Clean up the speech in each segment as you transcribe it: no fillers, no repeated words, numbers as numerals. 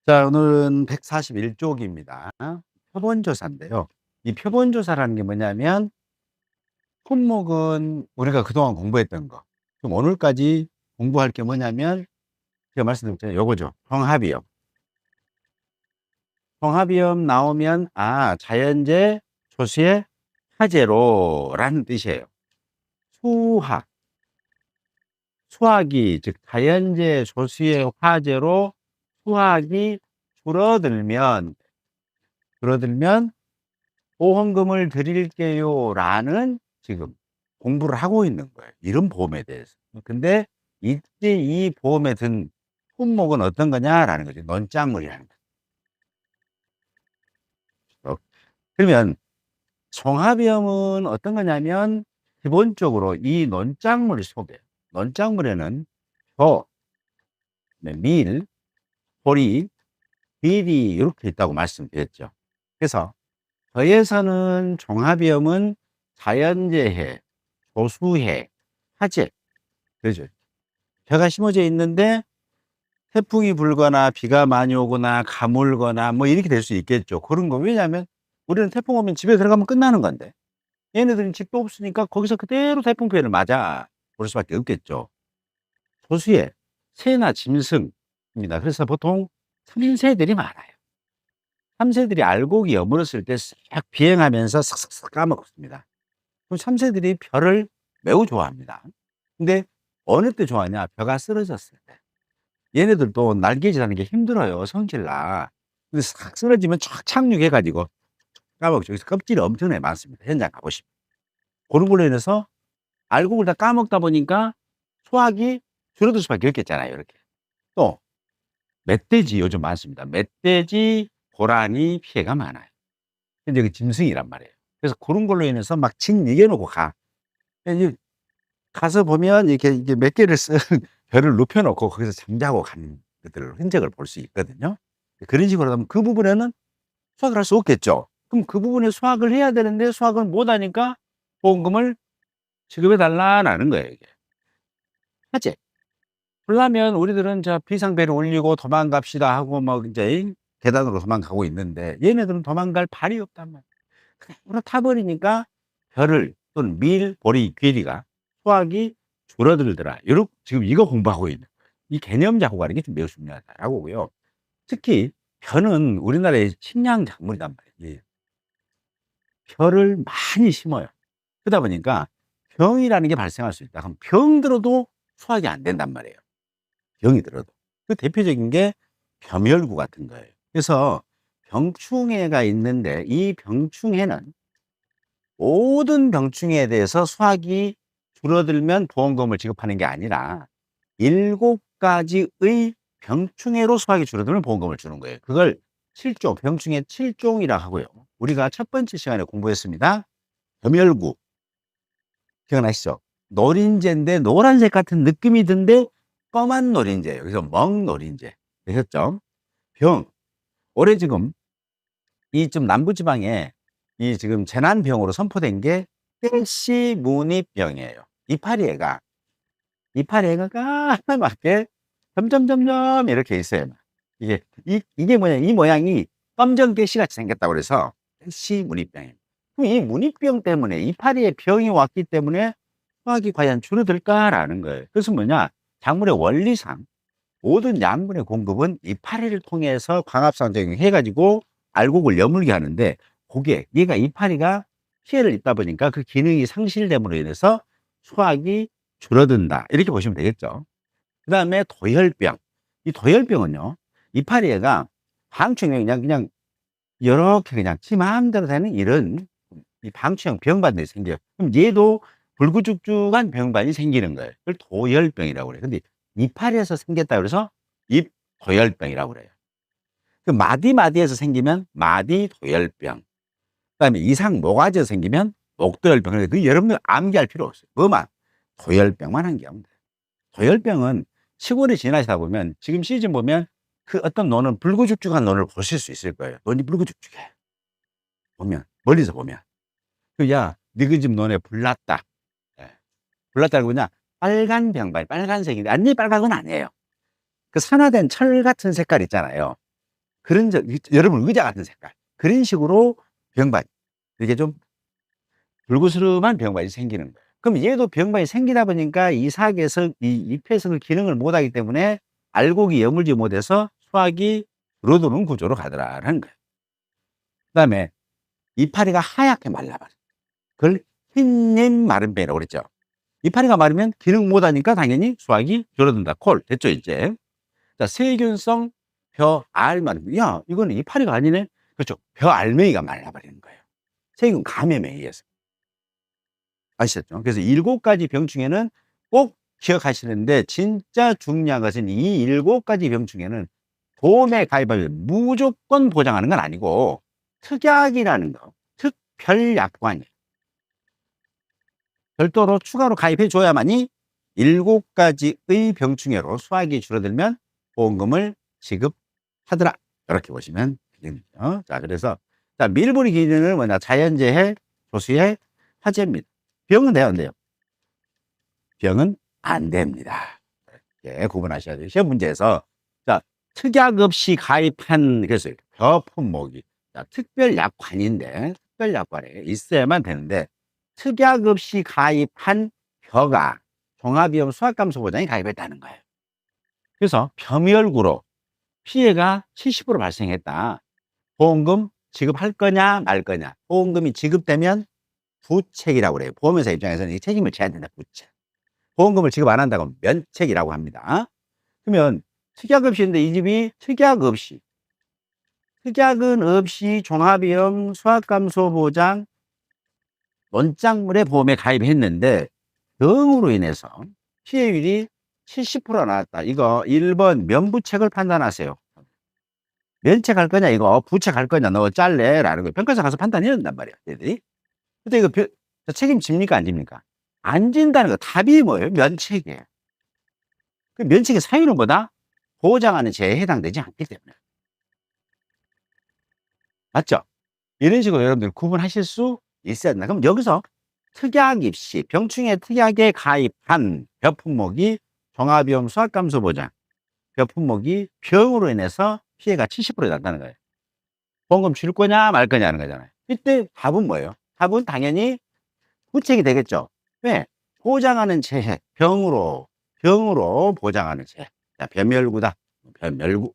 자, 오늘은 141쪽입니다. 표본조사인데요. 이 표본조사라는 게 뭐냐면 품목은 우리가 그동안 공부했던 거. 그럼 오늘까지 공부할 게 뭐냐면 제가 말씀드렸잖아요. 요거죠. 홍합이염. 홍합이염 나오면 자연재 초수의 화재로라는 뜻이에요. 수학. 수학이 즉 자연재 소수의 화재로 수학이 줄어들면 보험금을 드릴게요라는 지금 공부를 하고 있는 거예요. 이런 보험에 대해서. 근데 이때 이 보험에 든 품목은 어떤 거냐라는 거죠. 논작물이라는 거죠. 그러면 종합위험은 어떤 거냐면 기본적으로 이 논작물 속에 논작물에는 벼, 밀, 보리, 비리 이렇게 있다고 말씀드렸죠. 그래서 저에서는 종합위험은 자연재해, 조수해, 화재, 그죠? 벼가 심어져 있는데 태풍이 불거나 비가 많이 오거나 가물거나 뭐 이렇게 될 수 있겠죠. 그런 거. 왜냐하면 우리는 태풍 오면 집에 들어가면 끝나는 건데 얘네들은 집도 없으니까 거기서 그대로 태풍 피해를 맞아 볼 수밖에 없겠죠. 조수해, 새나 짐승입니다. 그래서 보통 참새들이 많아요. 참새들이 알곡이 여물었을 때 싹 비행하면서 싹싹싹 까먹습니다. 그럼 참새들이 벼를 매우 좋아합니다. 근데 어느 때 좋아하냐? 벼가 쓰러졌을 때. 얘네들도 날개짓하는 게 힘들어요, 성질나. 근데 싹 쓰러지면 촥 착륙해 가지고 까먹죠. 그래서 껍질이 엄청나게 많습니다. 현장 가 보시면. 그런 걸로 인해서 알곡을 다 까먹다 보니까 수확이 줄어들 수밖에 없겠잖아요, 이렇게. 또 멧돼지 요즘 많습니다. 멧돼지, 고라니 피해가 많아요. 근데 그 짐승이란 말이에요. 그래서 그런 걸로 인해서 막 징 이겨 놓고 가. 이제 가서 보면 이게 몇 개를 쓴 벼를 눕혀 놓고 거기서 잠자고 가는 것들 흔적을 볼 수 있거든요. 그런 식으로 하면 그 부분에는 수확을 할 수 없겠죠. 그럼 그 부분에 수확을 해야 되는데 수확을 못 하니까 보험금을 지급해 달라는 거예요, 이게. 화재. 그러려면 우리들은 비상벨을 울리고 도망갑시다 하고 막 인제 계단으로 도망가고 있는데 얘네들은 도망갈 발이 없단 말이에요. 그냥 타버리니까 벼를 또는 밀, 보리, 귀리가 수확이 줄어들더라. 지금 이거 공부하고 있는 이 개념 잡고 가는 게 좀 매우 중요하다고요. 특히 벼는 우리나라의 식량 작물이란 말이에요. 벼를 많이 심어요. 그러다 보니까 병이라는 게 발생할 수 있다. 그럼 병 들어도 수확이 안 된단 말이에요. 병이 들어도. 그 대표적인 게 벼멸구 같은 거예요. 그래서 병충해가 있는데 이 병충해는 모든 병충해에 대해서 수확이 줄어들면 보험금을 지급하는 게 아니라 7가지의 병충해로 수확이 줄어들면 보험금을 주는 거예요. 그걸 병충해 7종이라고 하고요. 우리가 첫 번째 시간에 공부했습니다. 벼멸구 기억나시죠? 노린재인데 노란색 같은 느낌이 든데 검은 노린재예요. 그래서 먹노린재 되셨죠? 병. 올해 지금 이 좀 남부지방에 이 지금 재난병으로 선포된 게 떼씨무늬병이에요. 이파리애가 까맣게 점점점점 이렇게 있어요. 이게 뭐냐? 이 모양이 검정 깨씨같이 생겼다고 그래서 떼씨무늬병입니다. 그럼 이 무늬병 때문에 이파리의 병이 왔기 때문에 수확이 과연 줄어들까라는 거예요. 그래서 뭐냐? 작물의 원리상 모든 양분의 공급은 이파리를 통해서 광합성작용 해가지고 알곡을 여물게 하는데 얘가 이파리가 피해를 입다 보니까 그 기능이 상실됨으로 인해서 수확이 줄어든다. 이렇게 보시면 되겠죠. 그 다음에 도열병. 이 도열병은요, 이파리가 방충에 그냥 이렇게 그냥 지 마음대로 되는 이런 이 방충형 병반들이 생겨요. 그럼 얘도 불구죽죽한 병반이 생기는 거예요. 그걸 도열병이라고 그래요. 근데 이파리에서 생겼다 그래서 잎도열병이라고 그래요. 그 마디마디에서 생기면 마디도열병. 그다음에 이상 모가지에서 생기면 목도열병. 그러니까 그 여러분들 암기할 필요 없어요. 뭐만 도열병만 암기하면 돼요. 도열병은 시골에 지나시다 보면 지금 시즌 보면 그 어떤 노는 불구죽죽한 논을 보실 수 있을 거예요. 논이 불구죽죽해. 보면 멀리서 보면. 야, 너희 집 논에 불났다. 예. 불났다는 뭐냐? 빨간 병발, 빨간색인데 완전히 빨간 건 아니에요. 그 산화된 철 같은 색깔 있잖아요. 그런 여러분 의자 같은 색깔. 그런 식으로 병바지. 이게 좀 불구스름한 병바지 생기는 거예요. 그럼 얘도 병바지 생기다 보니까 이 사계석, 이 잎해석을 기능을 못하기 때문에 알곡이 여물지 못해서 수확이 줄어드는 구조로 가더라라는 거예요. 그다음에 이파리가 하얗게 말라버려요. 그걸 흰님 마른 뱀이라고 그랬죠. 이파리가 마르면 기능 못하니까 당연히 수확이 줄어든다. 콜 됐죠 이제. 자, 세균성 벼알만. 야, 이거는 이파리가 아니네. 그렇죠. 벼알맹이가 말라버리는 거예요. 세균 감염에 의해서. 아시겠죠? 그래서 7가지 병충해는 꼭 기억하시는데, 진짜 중요한 것은 이 7가지 병충해는 보험에 가입하면 무조건 보장하는 건 아니고 특약이라는 거, 특별약관이에요. 별도로 추가로 가입해 줘야만이 7가지의 병충해로 수확이 줄어들면 보험금을 지급하더라. 이렇게 보시면 되겠네요. 자, 그래서 자, 밀분위 기준은 뭐냐? 자연재해, 조수의 화재입니다. 병은 돼요, 안 돼요? 병은 안 됩니다. 예, 구분하셔야 돼요. 시험 문제에서 자, 특약 없이 가입한, 그래서 벼품목이 자, 특별약관인데 특별약관에 있어야만 되는데, 특약 없이 가입한 벼가 종합위험 수확감소보장에 가입했다는 거예요. 그래서 벼멸구로 피해가 70% 발생했다. 보험금 지급할 거냐 말 거냐. 보험금이 지급되면 부책이라고 그래요. 보험회사 입장에서는 이 책임을 져야 된다. 부책. 보험금을 지급 안 한다고 하면 면책이라고 합니다. 그러면 특약 없이인데 이 집이 특약은 없이 종합위험 수확감소보장 논작물의 보험에 가입했는데 병으로 인해서 피해율이 70% 나왔다. 이거 1번 면부책을 판단하세요. 면책할 거냐 이거 부책할 거냐 너 짤래 라는 거 평가사 가서 판단해야 된단 말이야 얘들이. 근데 이거 책임집니까 안 집니까? 안 진다는 거. 답이 뭐예요? 면책이에요. 그 면책의 사유는 뭐다? 보장하는 재해에 해당되지 않기 때문에. 맞죠? 이런 식으로 여러분들 구분하실 수 있어야 된다. 그럼 여기서 특약 입시, 병충해 특약에 가입한 벼품목이 종합위험 수확감소보장, 벼품목이 병으로 인해서 피해가 70% 났다는 거예요. 보험금 줄 거냐 말 거냐 하는 거잖아요. 이때 답은 뭐예요? 답은 당연히 부책이 되겠죠. 왜? 보장하는 재해, 병으로 보장하는 재해. 자, 벼멸구다. 벼멸구.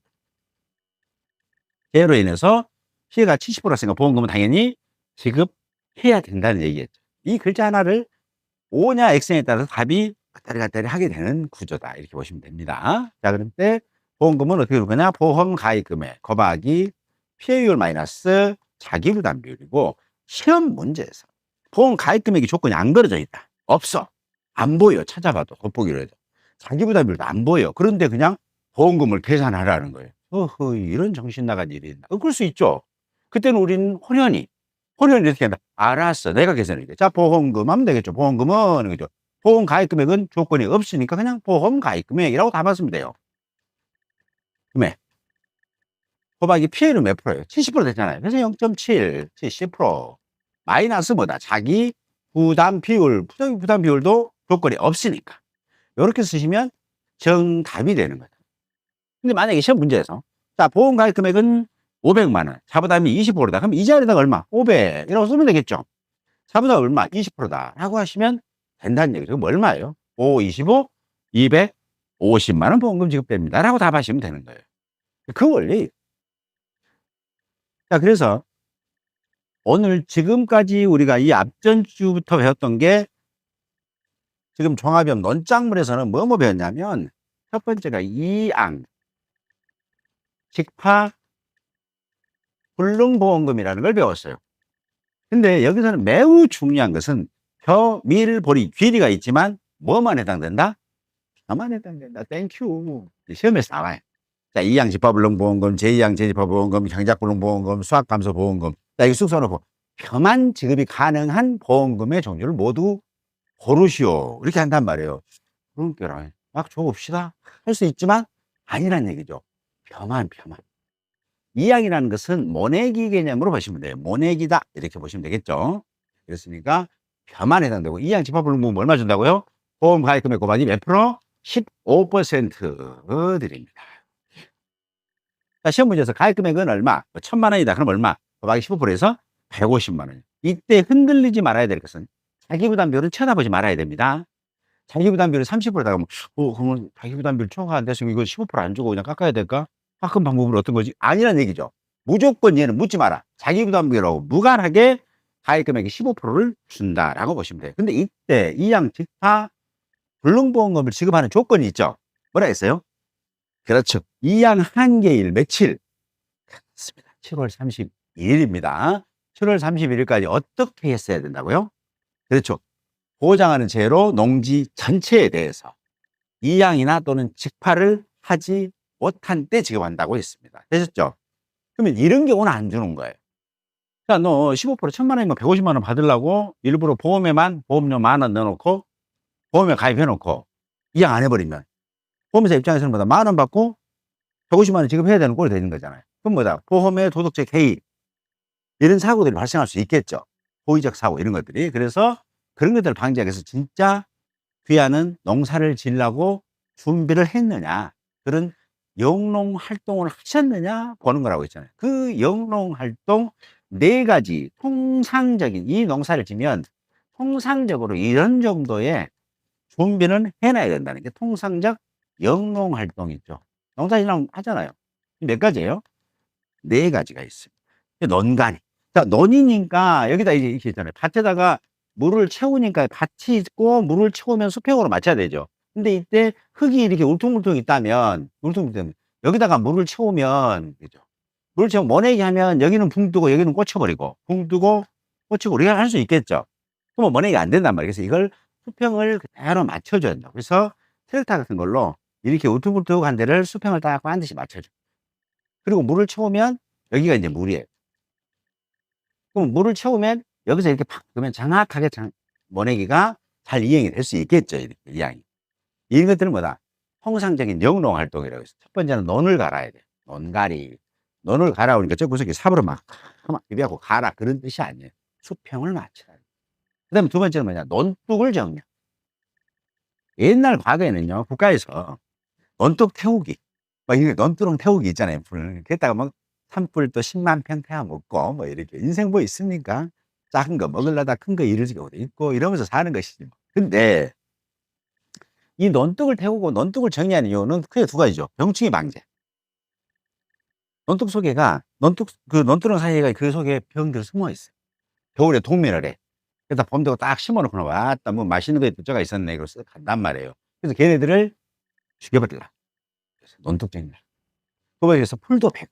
재해로 인해서 피해가 70%였으니까 보험금은 당연히 지급해야 된다는 얘기겠죠. 이 글자 하나를 O냐 X냐에 따라서 답이 왔다리 갔다리 하게 되는 구조다. 이렇게 보시면 됩니다. 자, 그럼 때 보험금은 어떻게 될 거냐? 보험 가입금액 곱하기 피해율 마이너스 자기부담 비율이고, 시험 문제에서 보험 가입금액이 조건이 안 걸어져 있다. 없어. 안 보여. 찾아봐도 겉보기로 해도. 자기부담 비율도 안 보여. 그런데 그냥 보험금을 계산하라는 거예요. 어허, 이런 정신 나간 일이 있나? 그럴 수 있죠. 그때는 우리는 혼연히 어떻게 한다? 알았어. 내가 계산할게. 자, 보험금 하면 되겠죠. 보험금은, 그죠? 보험 가입 금액은 조건이 없으니까 그냥 보험 가입 금액이라고 답하시면 돼요. 금액. 곱하기 피해율은 몇 프로예요? 70% 됐잖아요. 그래서 0.7, 70%. 마이너스 뭐다? 자기 부담 비율. 부담 비율도 조건이 없으니까. 이렇게 쓰시면 정답이 되는 거다. 근데 만약에 시험 문제에서 자, 보험 가입 금액은 500만 원, 자부담이 20%다. 그럼 이 자리에다가 얼마? 500 이라고 쓰면 되겠죠. 자부담 얼마? 20%다 라고 하시면 된다는 얘기죠. 그럼 얼마예요? 5, 25, 250만 원 보험금 지급됩니다 라고 답하시면 되는 거예요. 그 원리. 자, 그래서 오늘 지금까지 우리가 이 앞전 주부터 배웠던 게, 지금 종합위험 논작물에서는 뭐 배웠냐면, 첫 번째가 이앙 직파 불능보험금이라는 걸 배웠어요. 근데 여기서는 매우 중요한 것은 벼, 밀, 보리, 귀리가 있지만 뭐만 해당된다? 벼만 해당된다. 땡큐. 시험에서 나와요. 자, 이양 집합불능보험금, 제2양 재집합보험금, 경작불능보험금, 수확감소보험금. 자, 이거 쑥 써놓고 벼만 지급이 가능한 보험금의 종류를 모두 고르시오. 이렇게 한단 말이에요. 그러니까 막 줘봅시다. 할 수 있지만 아니란 얘기죠. 벼만. 이양이라는 것은 모내기 개념으로 보시면 돼요. 모내기다. 이렇게 보시면 되겠죠. 그렇으니까 벼만 해당되고, 이양 집합불능보험 얼마 준다고요? 보험 가입금액 곱하기 몇 프로? 15% 드립니다. 자, 시험 문제에서 가액 금액은 얼마? 뭐 1,000만 원이다. 그럼 얼마? 곱하기 15%에서 150만 원. 이때 흔들리지 말아야 될 것은 자기 부담 비율은 쳐다보지 말아야 됩니다. 자기 부담 비율이 30%다 그러면 그러면 자기 부담 비율 초과 안 돼서 이거 15%안 주고 그냥 깎아야 될까? 깎은 방법은 어떤 거지? 아니란 얘기죠. 무조건 얘는 묻지 마라. 자기 부담 비율하고 무관하게 가액 금액의 15%를 준다라고 보시면 돼요. 근데 이때 이양 직파 불능보험금을 지급하는 조건이 있죠. 뭐라 했어요? 그렇죠. 이양 한계일 며칠? 그렇습니다. 7월 31일입니다. 7월 31일까지 어떻게 했어야 된다고요? 그렇죠. 보장하는 제로 농지 전체에 대해서 이양이나 또는 직파를 하지 못한 때 지급한다고 했습니다. 되셨죠? 그러면 이런 경우는 안 주는 거예요. 자, 너 15% 1,000만 원이면 150만 원 받으려고 일부러 보험에만 보험료 10,000원 넣어놓고 보험에 가입해놓고 이양 안 해버리면 보험사 입장에서는 뭐다? 10,000원 받고 150만 원 지급해야 되는 꼴이 되는 거잖아요. 그럼 뭐다? 보험의 도덕적 해이 이런 사고들이 발생할 수 있겠죠. 고의적 사고 이런 것들이. 그래서 그런 것들을 방지하기 위해서 진짜 귀하는 농사를 지으려고 준비를 했느냐, 그런 영농 활동을 하셨느냐 보는 거라고 했잖아요. 그 영농 활동 4가지 통상적인 이 농사를 지면 통상적으로 이런 정도의 준비는 해놔야 된다는 게 통상적 영농 활동이죠. 농사 지으려면 하잖아요. 몇 가지예요? 4가지가 있습니다. 논간이. 자, 논이니까 여기다 이제 이렇게 있잖아요. 밭에다가 물을 채우니까 밭이 있고 물을 채우면 수평으로 맞춰야 되죠. 근데 이때 흙이 이렇게 울퉁불퉁 있다면, 여기다가 물을 채우면, 그죠? 물을 채우면 모내기 하면 여기는 붕 뜨고 여기는 꽂혀버리고, 붕 뜨고 꽂히고 우리가 할 수 있겠죠. 그러면 모내기가 안 된단 말이에요. 그래서 이걸 수평을 그대로 맞춰줘야 된다. 그래서 트랙터 같은 걸로 이렇게 울퉁불퉁한 데를 수평을 딱 반드시 맞춰줘. 그리고 물을 채우면 여기가 이제 물이에요. 그럼 물을 채우면 여기서 이렇게 팍 그러면 정확하게 모내기가 잘 이행이 될 수 있겠죠. 이렇게 이양이. 이런 것들은 뭐다? 통상적인 영농 활동이라고 해서 첫 번째는 논을 갈아야 돼요. 논가리. 논을 갈아오니까 저 구석에 삽으로 막 비벼고 갈아 그런 뜻이 아니에요. 수평을 맞춰야 돼요. 그 다음에 두 번째는 뭐냐? 논둑을 정려. 옛날 과거에는요, 국가에서 논둑 태우기, 막 이렇게 논두렁 태우기 있잖아요. 불. 그랬다가 막 산불 또 10만 평 태워 먹고, 뭐 이렇게. 인생 뭐 있습니까? 작은 거 먹으려다 큰 거 이루어질 경우도 있고, 이러면서 사는 것이지. 근데 이 논둑을 태우고 논둑을 정리하는 이유는 크게 2가지죠. 병충해 방제. 논둑 속에가, 그 논두렁 사이에가 그 속에 병들이 숨어 있어요. 겨울에 동면을 해. 그래서 봄 되고 딱 심어 놓고는 왔다, 뭐 맛있는 거에 부쩍가 있었네. 이러고 쓱 간단 말이에요. 그래서 걔네들을 죽여버리라. 그래서 논둑 정리라. 그 번째에서 풀도 패고.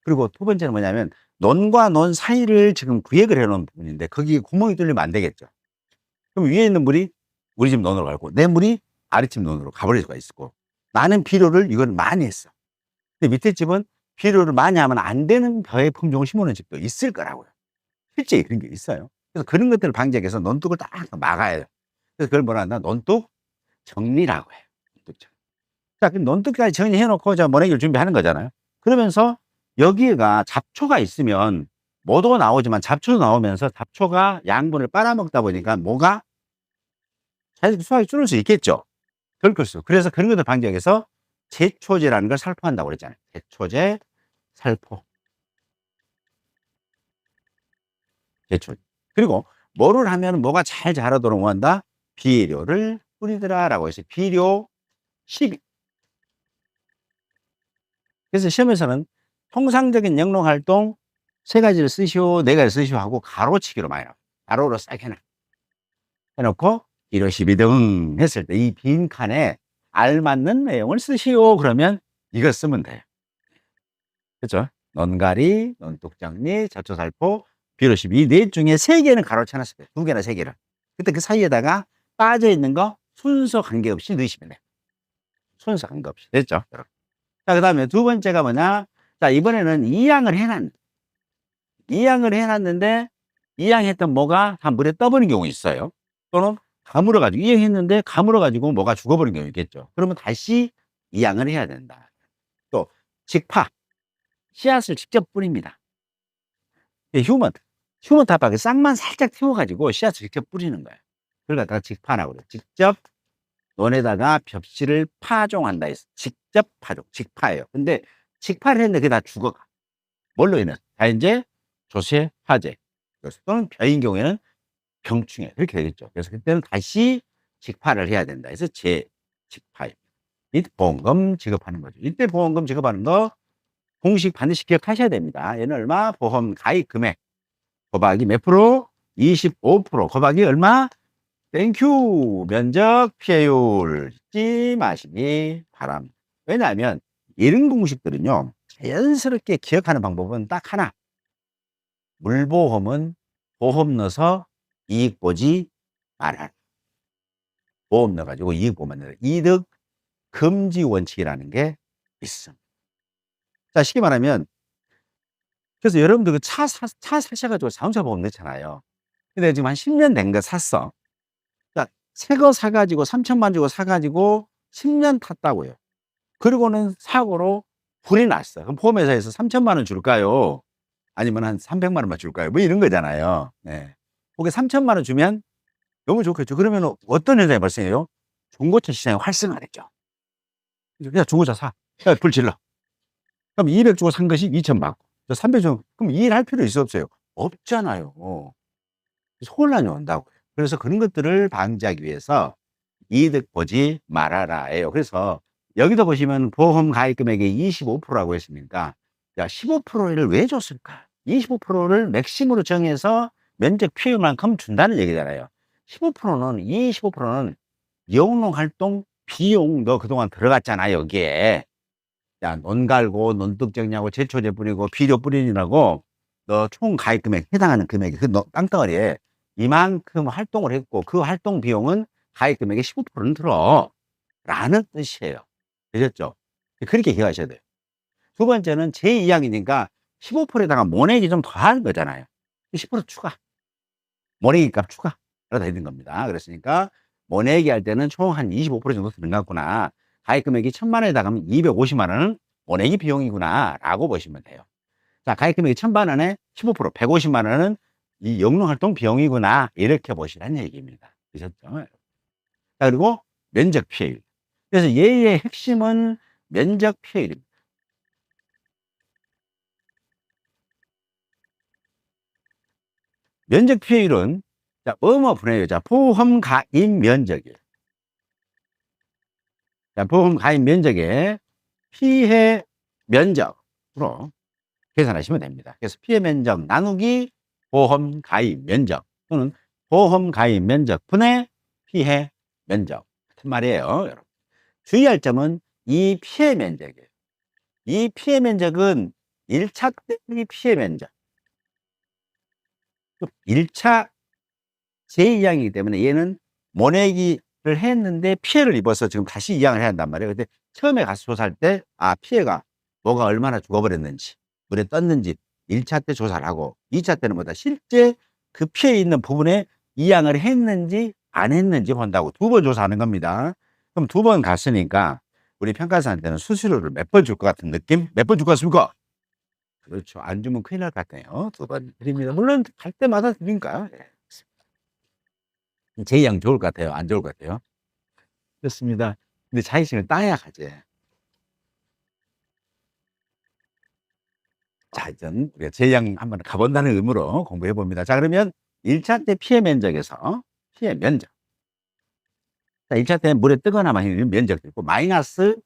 그리고 두 번째는 뭐냐면 논과 논 사이를 지금 구획을 해 놓은 부분인데 거기에 구멍이 뚫리면 안 되겠죠. 그럼 위에 있는 물이 우리 집 논으로 가고 내 물이 아랫집 논으로 가버릴 수가 있고, 나는 비료를 이건 많이 했어. 근데 밑에 집은 비료를 많이 하면 안 되는 벼의 품종을 심어 놓은 집도 있을 거라고요. 실제 그런 게 있어요. 그래서 그런 것들을 방지하기 위해서 논둑을 딱 막아야 돼요. 그래서 그걸 뭐라 한다? 논둑 정리라고 해요. 논둑 정리. 자, 그럼 논둑까지 정리해 놓고 자 모내기를 준비하는 거잖아요. 그러면서 여기에가 잡초가 있으면 모도 나오지만 잡초도 나오면서 잡초가 양분을 빨아먹다 보니까 뭐가 자연스럽게 수확이 줄을 수 있겠죠. 그래서 그런 것들 방지하기 위해서 제초제라는 걸 살포한다고 그랬잖아요. 제초제, 살포. 제초제. 그리고 뭐를 하면 뭐가 잘 자라도록 뭐 한다? 비료를 뿌리더라라고 해서 비료 12. 그래서 시험에서는 통상적인 영농 활동 3가지를 쓰시오, 4가지를 쓰시오 하고 가로치기로 많이 나와요. 가로로 싹 해놓고 비료 12등 했을 때 이 빈 칸에 알맞는 내용을 쓰시오 그러면 이거 쓰면 돼요. 그렇죠? 논가리, 논둑정리, 잡초살포, 비료 12. 이 넷 중에 3개는 가로쳐 놨을 거예요. 2개나 3개를. 그때 그 사이에다가 빠져있는 거 순서 관계없이 넣으시면 돼요. 순서 관계없이. 됐죠? 자, 그 다음에 두 번째가 뭐냐? 자, 이번에는 이양을 해놨는데 이양했던 뭐가 다 물에 떠버린 경우 있어요. 또는 가물어가지고 이양했는데 가물어가지고 뭐가 죽어버린 경우 있겠죠. 그러면 다시 이양을 해야 된다. 또 직파, 씨앗을 직접 뿌립니다. 휴먼 타박에 싹만 살짝 틔워가지고 씨앗을 직접 뿌리는 거예요. 그걸 갖다가 직파라고 그래요. 직접 논에다가 벽실을 파종한다 해서 직접 파종, 직파예요. 근데 직파를 했는데 그게 다 죽어가. 뭘로 인해서? 자연재, 조세, 화재 또는 벼인 경우에는 병충해 이렇게 되겠죠. 그래서 그때는 다시 직파를 해야 된다. 그래서 재직파입니다. 이 보험금 지급하는 거죠. 이때 보험금 지급하는 거 공식 반드시 기억하셔야 됩니다. 얘는 얼마? 보험 가입 금액 곱하기 몇 프로? 25% 곱하기 얼마? 땡큐 면적 피해율 잊지 마시기 바랍니다. 왜냐하면 이런 공식들은요 자연스럽게 기억하는 방법은 딱 하나. 물보험은 보험 넣어서 이익 보지 말아라. 보험 넣어가지고 이익 보면 된다. 이득 금지 원칙이라는 게 있습니다. 자, 쉽게 말하면 그래서 여러분들 그 차 사셔가지고 자동차 보험 넣잖아요. 근데 지금 한 10년 된 거 샀어. 자, 새 거 사가지고 3천만 주고 사가지고 10년 탔다고요. 그리고는 사고로 불이 났어. 그럼 보험회사에서 3천만 원 줄까요? 아니면 한 300만 원만 줄까요? 뭐 이런 거잖아요. 네. 그게 3천만 원 주면 너무 좋겠죠. 그러면 어떤 현상이 발생해요? 중고차 시장이 활성화됐죠. 야, 중고차 사. 야, 불 질러. 그럼 200 주고 산 것이 2천 받고. 300 주고, 그럼 이 일 할 필요 있어, 없어요? 없잖아요. 그래서 혼란이 온다고요. 그래서 그런 것들을 방지하기 위해서 이득 보지 말아라예요. 그래서 여기도 보시면 보험 가입 금액이 25%라고 했으니까, 야, 15%를 왜 줬을까? 25%를 맥심으로 정해서 면적 피해만큼 준다는 얘기잖아요. 15%는 25%는 영농 활동 비용 너 그동안 들어갔잖아 여기에. 야, 논 갈고 논둑 정리하고 제초제 뿌리고 비료 뿌리느라고 너 총 가입 금액 해당하는 금액이 그 땅덩어리에 이만큼 활동을 했고 그 활동 비용은 가입 금액의 15%는 들어 라는 뜻이에요. 되셨죠? 그렇게 기억하셔야 돼요. 두 번째는 제2항이니까 15%에다가 모내기 좀 더한 거잖아요. 10% 추가. 모내기 값 추가. 그러다 있는 겁니다. 그랬으니까 모내기 할 때는 총 한 25% 정도 드는 것 같구나. 가입 금액이 1,000만 원에다가 하면 250만 원은 모내기 비용이구나 라고 보시면 돼요. 자, 가입 금액이 1,000만 원에 15% 150만 원은 이 영농활동 비용이구나 이렇게 보시라는 얘기입니다. 되셨죠? 자, 그리고 면적 피해율. 그래서 얘의 핵심은 면적 피해율입니다. 면적 피해율은 자, 뭐뭐 분해요. 자, 보험 가입 면적이에요. 자, 보험 가입 면적의 피해 면적으로 계산하시면 됩니다. 그래서 피해 면적 나누기 보험 가입 면적 또는 보험 가입 면적 분의 피해 면적 같은 말이에요. 여러분. 주의할 점은 이 피해 면적이에요. 이 피해 면적은 1차 때의 피해 면적. 1차 제2항이기 때문에 얘는 모내기를 했는데 피해를 입어서 지금 다시 2항을 해야 한단 말이에요. 근데 처음에 가서 조사할 때, 아, 피해가 뭐가 얼마나 죽어버렸는지, 물에 떴는지 1차 때 조사를 하고 2차 때는 뭐다? 실제 그 피해 있는 부분에 2항을 했는지 안 했는지 본다고 2번 조사하는 겁니다. 그럼 2번 갔으니까 우리 평가사한테는 수수료를 몇 번 줄 것 같은 느낌? 몇 번 줄 것 같습니까? 그렇죠. 안 주면 큰일 날 것 같네요. 2번 드립니다. 물론 갈 때마다 드리니까요. 제2항 좋을 것 같아요? 안 좋을 것 같아요? 그렇습니다. 근데 자격증을 따야 가지. 자, 일단 우리가 제2항 한번 가본다는 의무로 공부해 봅니다. 자, 그러면 1차 때 피해 면적에서 피해 면적. 자, 1차 때 물에 뜨거나 마시는 면적도 있고 마이너스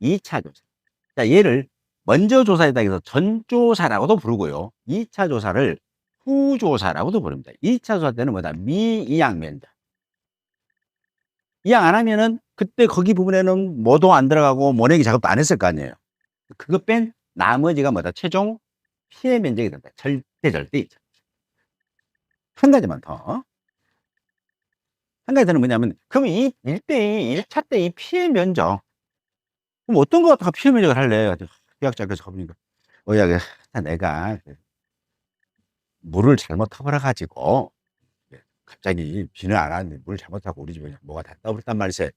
2차 조사. 자, 얘를 먼저 조사했다 해서 전조사라고도 부르고요. 2차 조사를 후조사라고도 부릅니다. 2차 조사 때는 뭐다? 미이항 면적. 이항 안 하면은 그때 거기 부분에는 뭐도 안 들어가고 모내기 작업도 안 했을 거 아니에요. 그거 뺀 나머지가 뭐다? 최종 피해 면적이 된다. 절대 있죠. 한 가지만 더. 한 가지 더는 뭐냐면, 그럼 이 1차 때 이 피해 면적, 그럼 어떤 거 갖다가 피해 면적을 할래? 계약자께서 가보니까, 야, 내가 물을 잘못 타버려가지고, 갑자기 비는 안 왔는데 물을 잘못 타고 우리 집에 뭐가 다 떠버렸단 말이세요.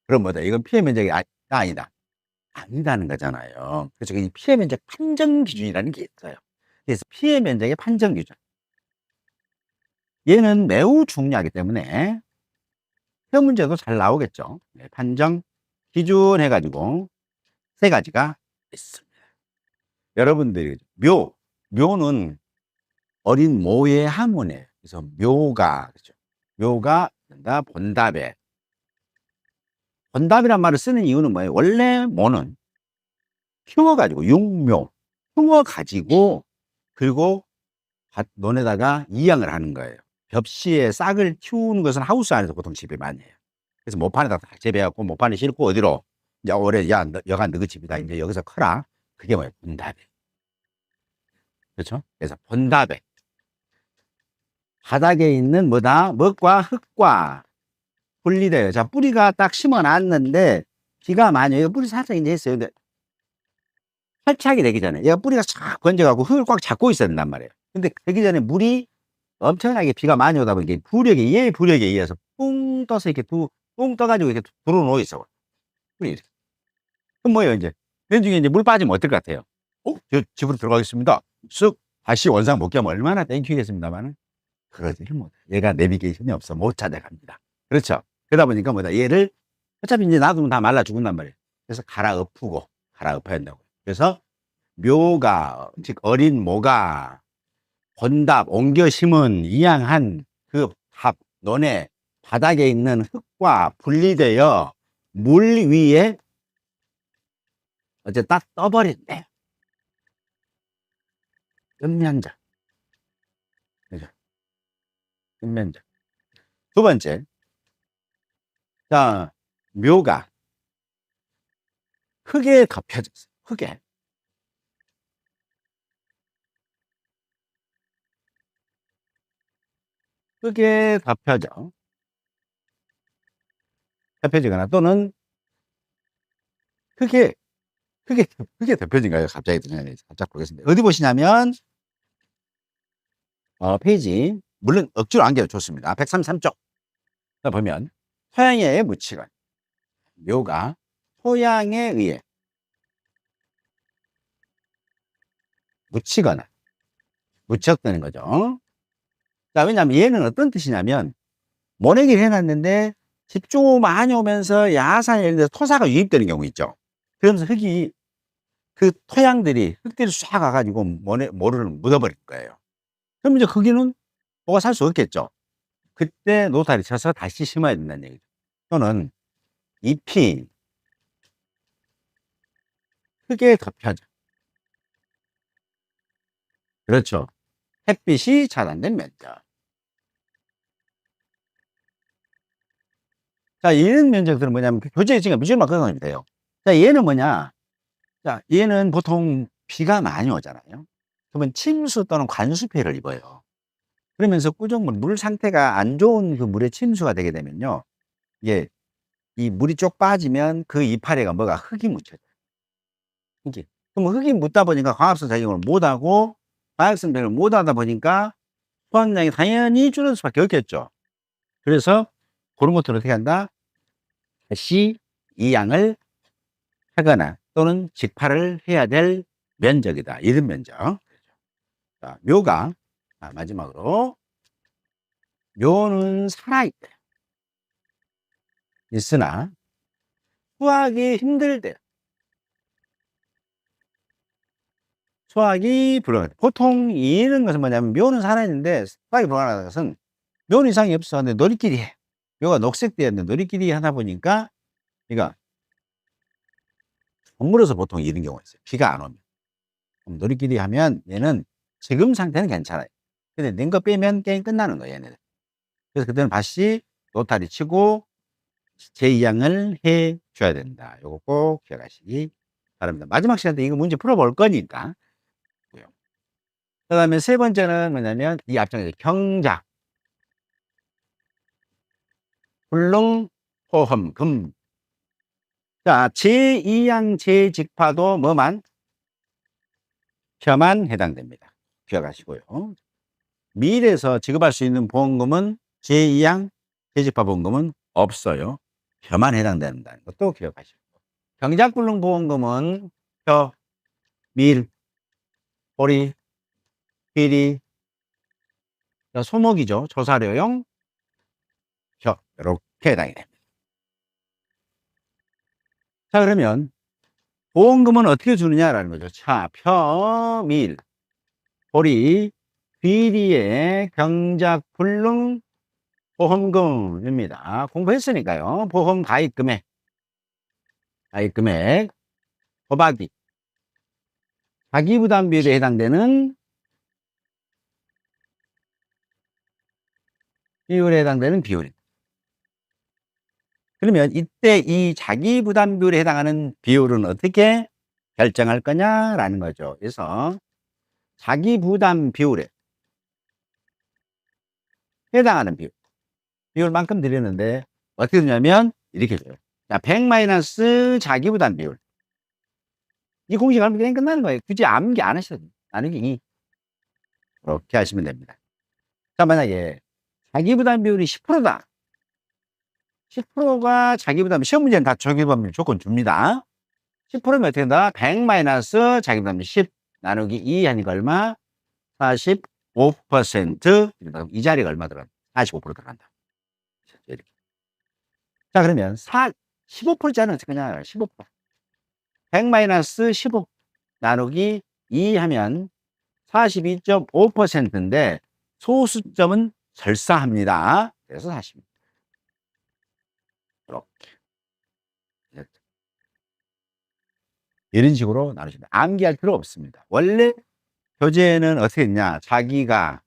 그럼 뭐다? 이건 피해 면적이 아니다. 아니다는 거잖아요. 그래서 이 피해 면적 판정 기준이라는 게 있어요. 그래서 피해 면적의 판정 기준. 얘는 매우 중요하기 때문에 시험 문제도 잘 나오겠죠. 판정 기준 해가지고 세 가지가 있습니다. 여러분들이 묘는 어린 모의 한문이에요. 그래서 묘가, 그죠? 묘가 된다, 본답에. 본답이란 말을 쓰는 이유는 뭐예요? 원래 모는 흉어 가지고, 육묘, 흉어 가지고, 그리고 논에다가 이양을 하는 거예요. 벽시에 싹을 키우는 것은 하우스 안에서 보통 재배 많이 해요. 그래서 모판에다 딱 재배하고, 모판에 싣고 어디로, 이제 올해, 야, 여가 너희 집이다. 이제 여기서 커라. 그게 뭐예요? 본답에. 그렇죠? 그래서 본답에. 바닥에 있는 뭐다? 먹과 흙과 분리돼요. 자, 뿌리가 딱 심어 놨는데, 비가 많이, 와요. 뿌리 살짝 이제 했어요. 근데 활착이 되기 전에, 얘가 뿌리가 쫙 번져가고 흙을 꽉 잡고 있어야 된단 말이에요. 근데 되기 전에 물이 엄청나게 비가 많이 오다 보니까 얘의 부력에 의해서 뿡 떠서 이렇게 뿡 떠가지고 이렇게 들어놓여 있어. 뿌리 이렇게. 그럼 뭐예요, 이제? 나중에 이제 물 빠지면 어떨 것 같아요? 저 집으로 들어가겠습니다. 쓱, 다시 원상 복귀하면 얼마나 땡큐겠습니다만은. 그러지를 못해. 얘가 내비게이션이 없어. 못 찾아갑니다. 그렇죠? 그러다 보니까 뭐다. 얘를 어차피 이제 놔두면 다 말라 죽는단 말이에요. 그래서 갈아엎어야 한다고. 그래서 묘가, 즉 어린 모가 본답, 옮겨 심은 이양한 그 논에 바닥에 있는 흙과 분리되어 물 위에 어째 딱 떠버린대. 끝면적. 그죠? 끝면적. 두 번째. 자, 묘가 흙에 덮여졌어요. 흙에 덮여지거나 또는 흙에 덮여진가요? 갑자기 드네요. 살짝 보겠습니다. 어디 보시냐면, 페이지, 물론 억지로 안겨도 좋습니다. 133쪽. 보면, 토양에 의해 묻히거나, 묘가 토양에 의해 묻히거나, 묻혔다는 거죠. 자, 왜냐면 얘는 어떤 뜻이냐면, 모내기를 해놨는데, 집중 많이 오면서 야산에 예를 들어서 토사가 유입되는 경우 있죠. 그러면서 그 흙들이 쏴 가가지고 모를 묻어버릴 거예요. 그럼 이제 거기는 뭐가 살 수 없겠죠. 그때 노타리 쳐서 다시 심어야 된다는 얘기죠. 또는 잎이 흙에 덮여져. 그렇죠. 햇빛이 차단된 면적. 자, 이런 면적들은 뭐냐면 교재 지금 미줄만 걷어내면 돼요. 자, 얘는 뭐냐? 자, 얘는 보통 비가 많이 오잖아요. 그러면 침수 또는 관수 피해를 입어요. 그러면서 꾸정물, 물 상태가 안 좋은 그 물에 침수가 되게 되면요. 이게 이 물이 쪽 빠지면 그 이파리가 뭐가 흙이 묻혀져요. 그럼 흙이 묻다 보니까 광합성 작용을 못하고 광합성 작용을 못하다 보니까 수확량이 당연히 줄어들 수밖에 없겠죠. 그래서 그런 것들을 어떻게 한다? 다시 이양을 하거나 또는 직파를 해야 될 면적이다. 이런 면적. 자, 묘가 마지막으로 묘는 살아있대. 있으나 수확이 힘들대. 수확이 불가능하다. 보통 이런 것은 뭐냐면 묘는 살아있는데 수확이 불가능하다는 것은 묘는 이상이 없어. 근데 놀이끼리 해. 묘가 녹색되었는데 놀이끼리 하다 보니까 그러니까 건물에서 보통 이런 경우가 있어요. 비가 안 오면. 그럼 놀이끼리 하면 얘는 지금 상태는 괜찮아요. 근데 낸 거 빼면 게임 끝나는 거예요, 얘네들. 그래서 그때는 다시 노타리 치고 재이양을 해 줘야 된다. 요거 꼭 기억하시기 바랍니다. 마지막 시간 때 이거 문제 풀어볼 거니까. 그 다음에 세 번째는 뭐냐면 이 앞장에서 경작, 불능, 호험, 금. 자, 제2양 재직파도 뭐만? 혀만 해당됩니다. 기억하시고요. 밀에서 지급할 수 있는 보험금은 제2양 재직파 보험금은 없어요. 혀만 해당된다는 것도 기억하시고. 경작불능 보험금은 혀, 밀, 보리, 비리, 소목이죠. 조사료용, 혀, 이렇게 해당이 됩니다. 자, 그러면 보험금은 어떻게 주느냐라는 거죠. 자, 평일, 보리, 비리의 경작불능 보험금입니다. 공부했으니까요. 보험 가입금액, 곱하기 자기부담 비율에 해당되는 비율입니다. 그러면 이때 이 자기부담 비율에 해당하는 비율은 어떻게 결정할 거냐라는 거죠. 그래서 자기부담 비율에 해당하는 비율만큼 드리는데 어떻게 되냐면 이렇게 돼요. 자, 100 마이너스 자기부담 비율. 이 공식 알면 그냥 끝나는 거예요. 굳이 암기 안 하셔도 돼요. 나누기 2. 이렇게 하시면 됩니다. 자, 만약에 자기부담 비율이 10%다. 10%가 자기부담, 시험 문제는 다 자기부담 조건 줍니다. 10%면 어떻게 된다? 100 마이너스 자기부담 10 나누기 2 하니까 얼마? 45%. 이 자리가 얼마 들어간다? 45% 들어간다. 이렇게. 자, 그러면 15%짜리는 어떻게 하냐? 15%. 100 마이너스 15 나누기 2 하면 42.5%인데 소수점은 절사합니다. 그래서 40. 이렇게. 이런 식으로 나누시면 암기할 필요 없습니다. 원래 교재는 어떻게 했냐? 자기가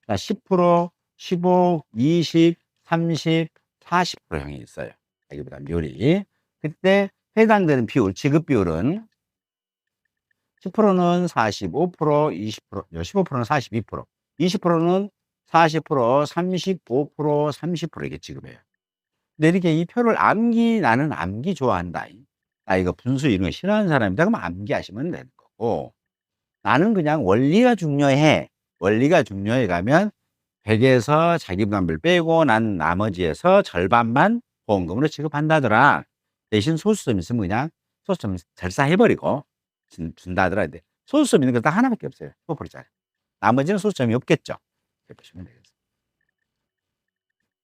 10%, 15, 20, 30, 40%형이 있어요. 자기부담 비율이. 그때 해당되는 비율, 지급 비율은 10%는 45%, 20%, 15%는 42%, 20%는 40%, 35%, 30% 이렇게 지급해요. 근데 이렇게 이 표를 나는 암기 좋아한다. 이거 분수 이런 거 싫어하는 사람이다. 그러면 암기하시면 되는 거고. 나는 그냥 원리가 중요해. 원리가 중요해 가면 100에서 자기부담비를 빼고 난 나머지에서 절반만 보험금으로 지급한다더라. 대신 소수점 있으면 그냥 소수점 절사해버리고 준다 하더라도 소수점 있는 거 딱 하나밖에 없어요. 15%짜리. 나머지는 소수점이 없겠죠. 이렇게 보시면 되겠습니다.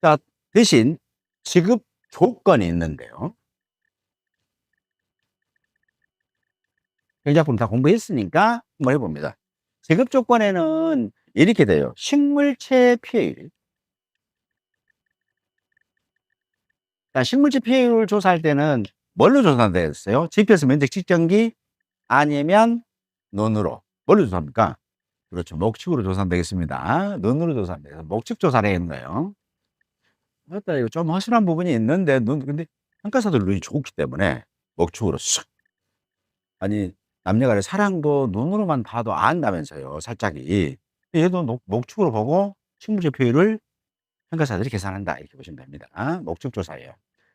자, 대신 지급 조건이 있는데요. 경작품 다 공부했으니까 한번 해봅니다. 지급 조건에는 이렇게 돼요. 식물체 피해율. 자, 식물체 피해율을 조사할 때는 뭘로 조사되었어요? GPS 면적 측정기 아니면 눈으로. 뭘로 조사합니까? 그렇죠. 목축으로 조사하면 되겠습니다. 눈으로 조사하면 돼요. 목축 조사를 했는 거예요. 맞다. 이거 좀 허술한 부분이 있는데, 근데 평가사들 눈이 좋기 때문에 목축으로 쓱. 아니, 남녀간의 사랑도 눈으로만 봐도 안다면서요, 살짝이. 얘도 목축으로 보고 식물체 피해율을 평가사들이 계산한다. 이렇게 보시면 됩니다. 목축 조사예요.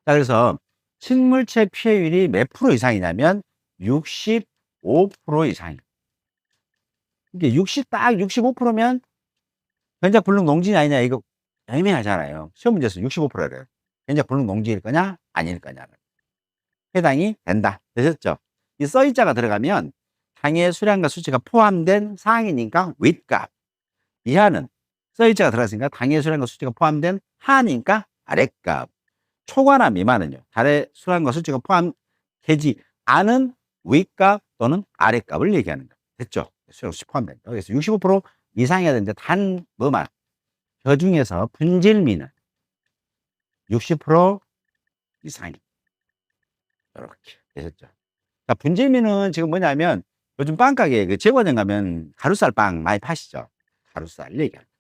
자, 그래서 식물체 피해율이 몇 프로 이상이냐면 65% 이상입니다. 이게 65%면 변작 불능 농지냐 아니냐 이거 애매하잖아요. 시험 문제에서 65%래요. 변작 불능 농지일 거냐 아닐 거냐. 해당이 된다. 되셨죠? 이 써있자가 들어가면 당해 수량과 수치가 포함된 상이니까 윗값, 이하는 써있자가 들어갔으니까 당해 수량과 수치가 포함된 하니까 아랫값, 초과나 미만은요 당해 수량과 수치가 포함되지 않은 윗값 또는 아랫값을 얘기하는 거예요. 됐죠? 수량 수치 포함된다. 그래서 65% 이상이어야 되는데 단 뭐만 그 중에서 분질미는 60% 이상이 이렇게 되셨죠. 자, 분질미는 지금 뭐냐면 요즘 빵가게에 그 제과점 가면 가루쌀 빵 많이 파시죠. 가루쌀 얘기합니다.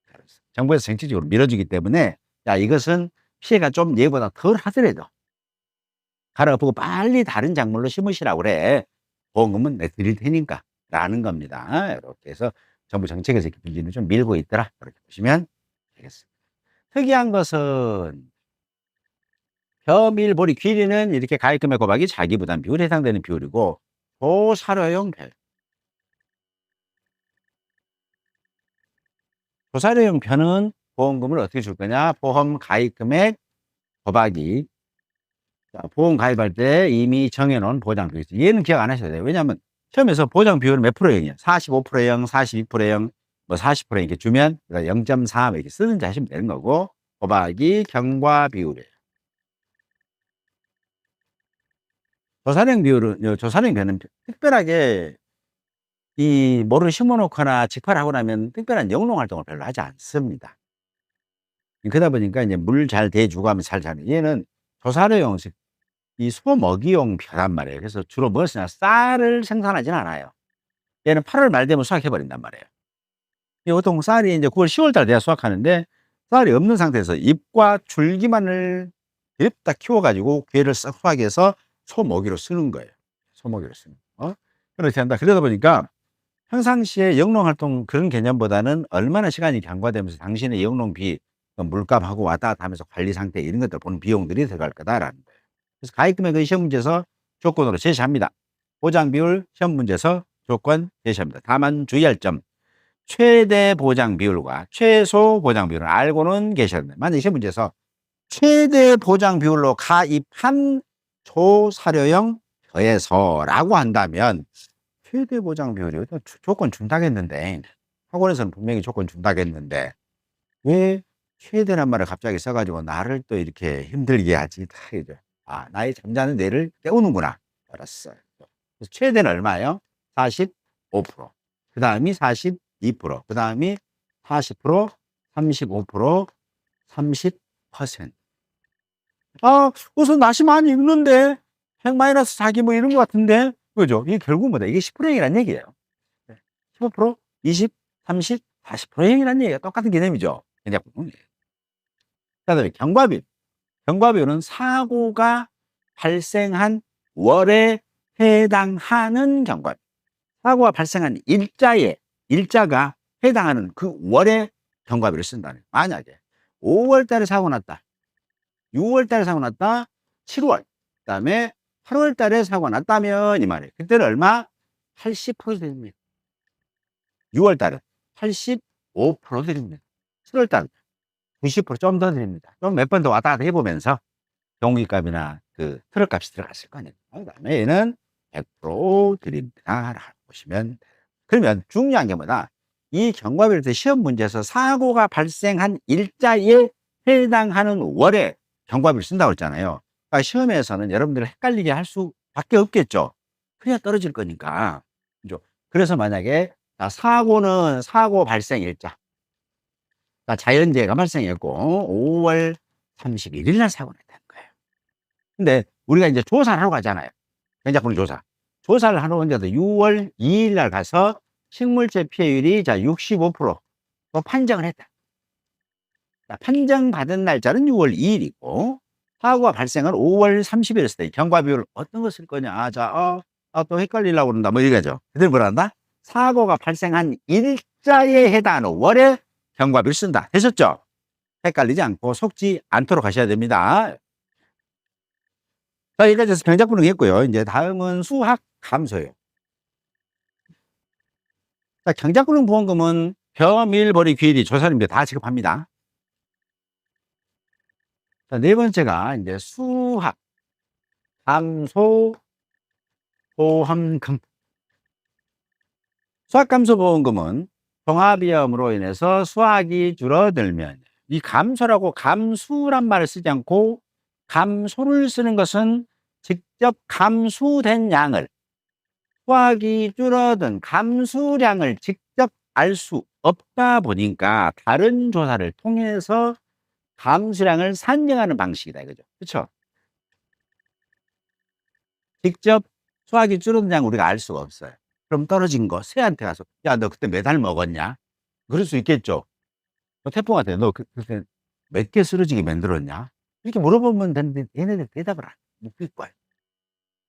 가루쌀. 정부에서 정책적으로 밀어주기 때문에 야, 이것은 피해가 좀 얘보다 덜 하더라도 갈아엎고 빨리 다른 작물로 심으시라고 그래. 보험금은 내 드릴 테니까 라는 겁니다. 이렇게 해서 정부 정책에서 이렇게 분질미를 좀 밀고 있더라. 이렇게 보시면 되겠습니다. 특이한 것은 벼밀보리 길이는 이렇게 가입금액 곱하기 자기부담 비율에 해당되는 비율이고 조사료용 별. 조사료용 편은 보험금을 어떻게 줄 거냐? 보험 가입금액 곱하기 보험 가입할 때 이미 정해놓은 보장 비율. 얘는 기억 안 하셔도 돼요. 왜냐하면 시험에서 보장 비율은 몇 프로형이에요? 45%형, 42%형, 뭐 40% 이렇게 주면 0.4 이렇게 쓰는지 하시면 되는 거고 곱하기 경과 비율이에요. 조사령 배는 특별하게 이 모를 심어 놓거나 직파를 하고 나면 특별한 영농 활동을 별로 하지 않습니다. 그러다 보니까 이제 물 잘 대주고 하면 잘 자라요. 얘는 조사료용, 즉 이 소먹이용 벼란 말이에요. 그래서 주로 무엇을 쓰냐, 쌀을 생산하진 않아요. 얘는 8월 말 되면 수확해 버린단 말이에요. 이 보통 쌀이 이제 9월, 10월 달 돼야 수확하는데, 쌀이 없는 상태에서 잎과 줄기만을 냅다 키워 가지고 걔를 싹 수확해서 소먹이로 쓰는 거예요. 소먹이로 쓰는 거. 그렇게 한다. 그러다 보니까 평상시에 영농활동 그런 개념보다는 얼마나 시간이 경과되면서 당신의 영농비, 물값하고 왔다 갔다 하면서 관리 상태 이런 것들 보는 비용들이 들어갈 거다라는 거예요. 그래서 가액 금액은 시험 문제에서 조건으로 제시합니다. 보장 비율 시험 문제에서 조건 제시합니다. 다만 주의할 점, 최대 보장 비율과 최소 보장 비율을 알고는 계셔야 됩니다. 만약 시험 문제에서 최대 보장 비율로 가입한 조사료용 벼에서라고 한다면, 최대 보장 비율이 조건 준다겠는데, 학원에서는 분명히 조건 준다겠는데 왜 최대란 말을 갑자기 써 가지고 나를 또 이렇게 힘들게 하지? 다 이제 나의 잠자는 뇌를 깨우는구나. 알았어요. 그래서 최대는 얼마예요? 45%. 그다음이 42%. 그다음이 40%, 35%, 30%. 우선 낯이 많이 익는데 100-4기 뭐 이런 것 같은데, 그죠? 이게 결국 뭐다? 이게 10%형이란 얘기예요. 15%, 20, 30, 40%형이란 얘기가 똑같은 개념이죠. 그다음에 경과비율. 경과비율은 사고가 발생한 월에 해당하는 경과비율. 사고가 발생한 일자가 해당하는 그 월의 경과비율을 쓴다는 거예요. 만약에 5월 달에 사고 났다, 6월 달에 사고 났다, 7월, 그다음에 8월 달에 사고가 났다면 이 말이에요. 그때는 얼마? 80% 드립니다. 6월 달은 85% 드립니다. 7월 달은 90%좀 더 드립니다. 좀 몇 번 더 왔다 갔다 해보면서 경기값이나 그 트럭 값이 들어갔을 거 아니에요. 그다음에 얘는 100% 드립니다라고 보시면 돼요. 그러면 중요한 게 뭐다? 이 경과비율 때 시험 문제에서 사고가 발생한 일자에 해당하는 월에 경과비율 쓴다고 했잖아요. 그러니까 시험에서는 여러분들을 헷갈리게 할 수밖에 없겠죠. 그래야 떨어질 거니까. 그죠? 그래서 만약에 사고는 사고 발생 일자. 자연재해가 발생했고 5월 31일 날 사고가 났다는 거예요. 근데 우리가 이제 조사를 하러 가잖아요. 경작분리 조사. 조사를 하러 온 데도 6월 2일 날 가서 식물체 피해율이 65%또 판정을 했다. 판정받은 날짜는 6월 2일이고 사고가 발생은 5월 30일이었을 때 경과비율 어떤 거 쓸 거냐? 또 헷갈리려고 그런다. 뭐 이거죠. 그들 뭐라 한다? 사고가 발생한 일자에 해당하는 월에 경과비율 쓴다. 되셨죠? 헷갈리지 않고 속지 않도록 하셔야 됩니다. 자, 여기까지 해서 경작분석 했고요. 이제 다음은 수학 감소예요. 자, 경작분석 보험금은 벼, 밀, 보리, 귀리, 조사료입니다. 다 지급합니다. 자, 네 번째가 이제 수학 감소 보험금. 수학 감소 보험금은 종합위험으로 인해서 수확이 줄어들면, 이 감소라고 감수란 말을 쓰지 않고 감소를 쓰는 것은 직접 감수된 양을, 수확이 줄어든 감수량을 직접 알 수 없다 보니까 다른 조사를 통해서 감수량을 산정하는 방식이다 이거죠. 그렇죠? 직접 수확이 줄어든 양을 우리가 알 수가 없어요. 그럼 떨어진 거 새한테 가서 야, 너 그때 몇 알 먹었냐? 그럴 수 있겠죠. 태풍한테 너 그때 몇 개 쓰러지게 만들었냐? 이렇게 물어보면 되는데 얘네들 대답을 못 할 거예요.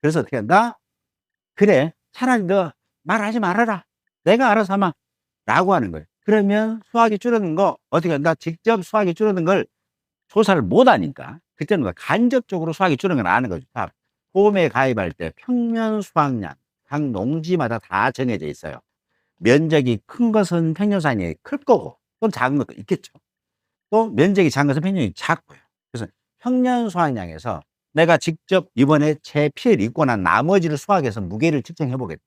그래서 어떻게 한다? 그래, 차라리 너 말하지 말아라. 내가 알아서 하마. 라고 하는 거예요. 그러면 수확이 줄어든 거 어떻게 한다? 직접 수확이 줄어든 걸 조사를 못 하니까 그때는 간접적으로 수확이 줄어든 걸 아는 거죠. 보험에 가입할 때 평면 수확량 각 농지마다 다 정해져 있어요. 면적이 큰 것은 평년 수확량이 클 거고 또 작은 것도 있겠죠. 또 면적이 작은 것은 평년이 작고요. 그래서 평년 수확량에서 내가 직접 이번에 제 피해를 입고 난 나머지를 수확해서 무게를 측정해 보겠다.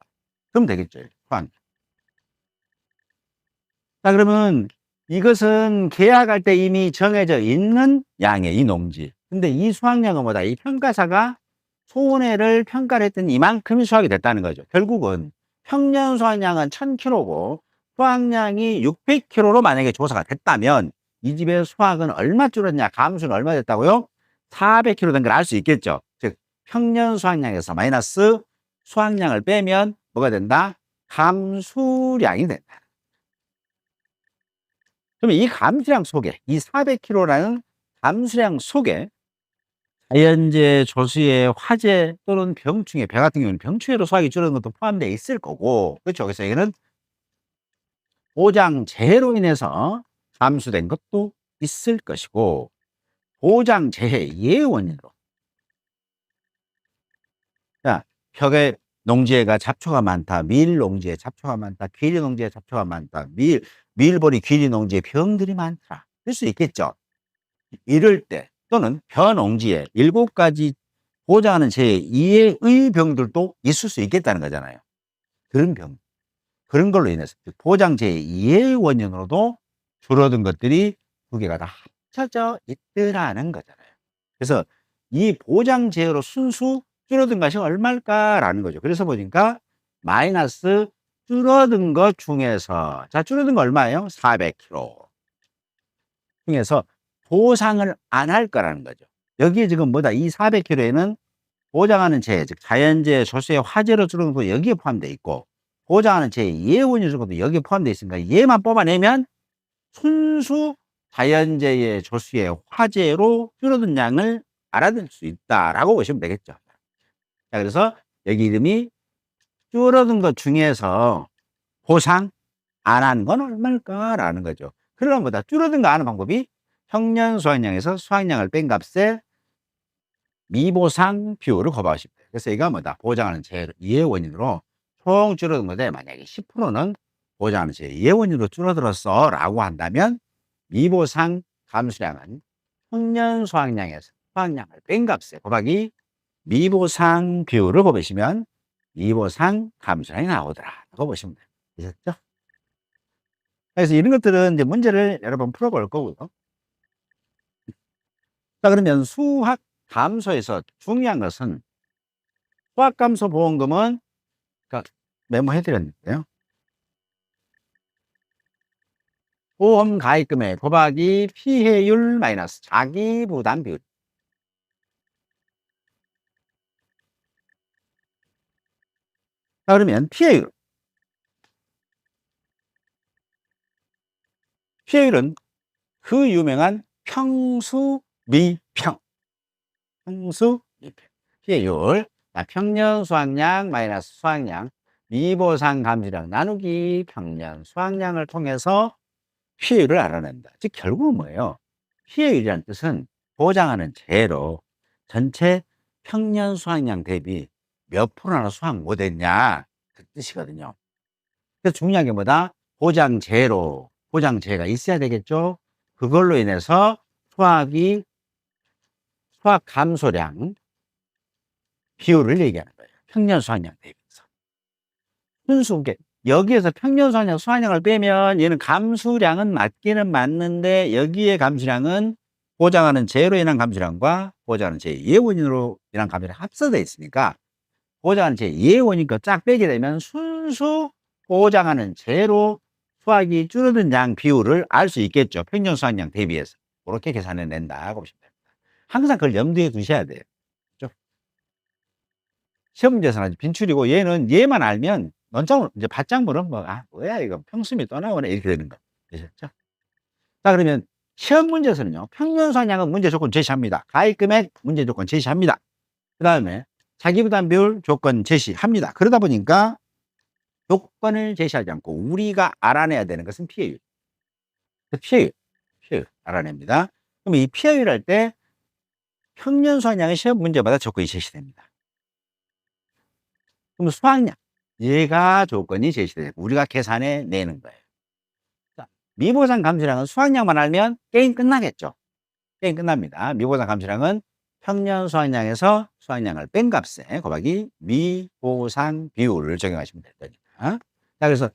그럼 되겠죠. 수확량. 자, 그러면 이것은 계약할 때 이미 정해져 있는 양의 이 농지. 근데 이 수확량은 뭐다? 이 평가사가 손해를 평가를 했더니 이만큼이 수확이 됐다는 거죠. 결국은 평년 수확량은 1000kg고 수확량이 600kg로 만약에 조사가 됐다면 이 집의 수확은 얼마 줄었냐, 감수는 얼마 됐다고요? 400kg 된 걸 알 수 있겠죠. 즉 평년 수확량에서 마이너스 수확량을 빼면 뭐가 된다? 감수량이 된다. 그러면 이 감수량 속에, 이 400kg라는 감수량 속에 자연재해, 조수의 화재 또는 병충해, 배 같은 경우는 병충해로 수확이 줄어든 것도 포함되어 있을 거고, 그렇죠. 그래서 여기는 보장재해로 인해서 감수된 것도 있을 것이고, 보장재해 예원인으로, 자, 벽에 농지해가 잡초가 많다, 밀 농지에 잡초가 많다, 귀리 농지에 잡초가 많다, 밀보리 귀리 농지에 병들이 많다, 그럴 수 있겠죠. 이럴 때 또는 벼농지에 7가지 보장하는 재해 이외의 병들도 있을 수 있겠다는 거잖아요. 그런 병, 그런 걸로 인해서 보장 재해 이외의 원인으로도 줄어든 것들이 두 개가 다 합쳐져 있더라는 거잖아요. 그래서 이 보장 재해로 순수 줄어든 것이 얼마일까라는 거죠. 그래서 보니까 마이너스 줄어든 것 중에서, 자, 줄어든 거 얼마예요? 400kg 중에서 보상을 안 할 거라는 거죠. 여기에 지금 뭐다? 이 400kg에는 보장하는 재해, 즉 자연재해, 조수의 화재로 줄어든 것도 여기에 포함되어 있고, 보장하는 재해 예원이 줄어든 것도 여기에 포함되어 있으니까 얘만 뽑아내면 순수 자연재해, 조수의 화재로 줄어든 양을 알아들 수 있다라고 보시면 되겠죠. 자, 그래서 여기 이름이 줄어든 것 중에서 보상 안 한 건 얼마일까라는 거죠. 그러면 뭐다? 줄어든 거 아는 방법이 평년 수확량에서 수확량을 뺀 값에 미보상 비율을 곱하시면 돼요. 그래서 이가 뭐다? 보장하는 재해 이해 원인으로 총 줄어든 건데, 만약에 10%는 보장하는 재해 이해 원인으로 줄어들었어 라고 한다면 미보상 감수량은 평년 수확량에서 수확량을 뺀 값에 곱하기 미보상 비율을 곱하시면 미보상 감수량이 나오더라 라고 보시면 돼요. 되셨죠? 그래서 이런 것들은 이제 문제를 여러 번 풀어볼 거고요. 자, 그러면 수학 감소에서 중요한 것은, 수학감소 보험금은 메모해 드렸는데요. 보험 가입금액 곱하기 피해율 마이너스 자기부담 비율. 자, 그러면 피해율. 피해율은 그 유명한 평수미평. 평수미평. 피해율. 자, 평년 수확량 마이너스 수확량, 미보상 감지량 나누기 평년 수확량을 통해서 피해율을 알아낸다. 즉 결국은 뭐예요? 피해율이라는 뜻은 보장하는 재해로 전체 평년 수확량 대비 몇 프로나 수확 못했냐, 그 뜻이거든요. 그래서 중요한 게 뭐다? 보장 재해로, 보장 재해가 있어야 되겠죠. 그걸로 인해서 수확 감소량 비율을 얘기하는 거예요. 평년 수확량 대비해서. 순수하게 여기에서 평년 수확량, 수확량을 빼면 얘는 감수량은 맞기는 맞는데, 여기에 감수량은 보장하는 재해로 인한 감수량과 보장하는 재해 예원인으로 인한 감수량이 합쳐져 있으니까, 보장하는 재해 예원인 거 쫙 빼게 되면 순수 보장하는 재해로 수확이 줄어든 양 비율을 알 수 있겠죠. 평년 수확량 대비해서. 그렇게 계산해 낸다고 보시면 됩니다. 항상 그걸 염두에 두셔야 돼요. 그렇죠? 시험 문제에서는 빈출이고, 얘만 알면 논장으로 이제 밭장물은 뭐야 이거 평수미 또 나오네 이렇게 되는 거. 되셨죠? 자, 그러면 시험 문제에서는요, 평년 수확량은 문제 조건 제시합니다. 가입 금액 문제 조건 제시합니다. 그 다음에 자기부담 비율 조건 제시합니다. 그러다 보니까 조건을 제시하지 않고 우리가 알아내야 되는 것은 피해율. 피해율 알아냅니다. 그럼 이 피해율 할 때 평년 수확량의 시험 문제마다 조건이 제시됩니다. 그럼 수확량, 얘가 조건이 제시돼요. 우리가 계산해 내는 거예요. 자, 미보상 감수량은 수확량만 알면 게임 끝나겠죠. 게임 끝납니다. 미보상 감수량은 평년 수확량에서 수확량을 뺀 값에 곱하기 미보상 비율을 적용하시면 될 거니까. 자, 그래서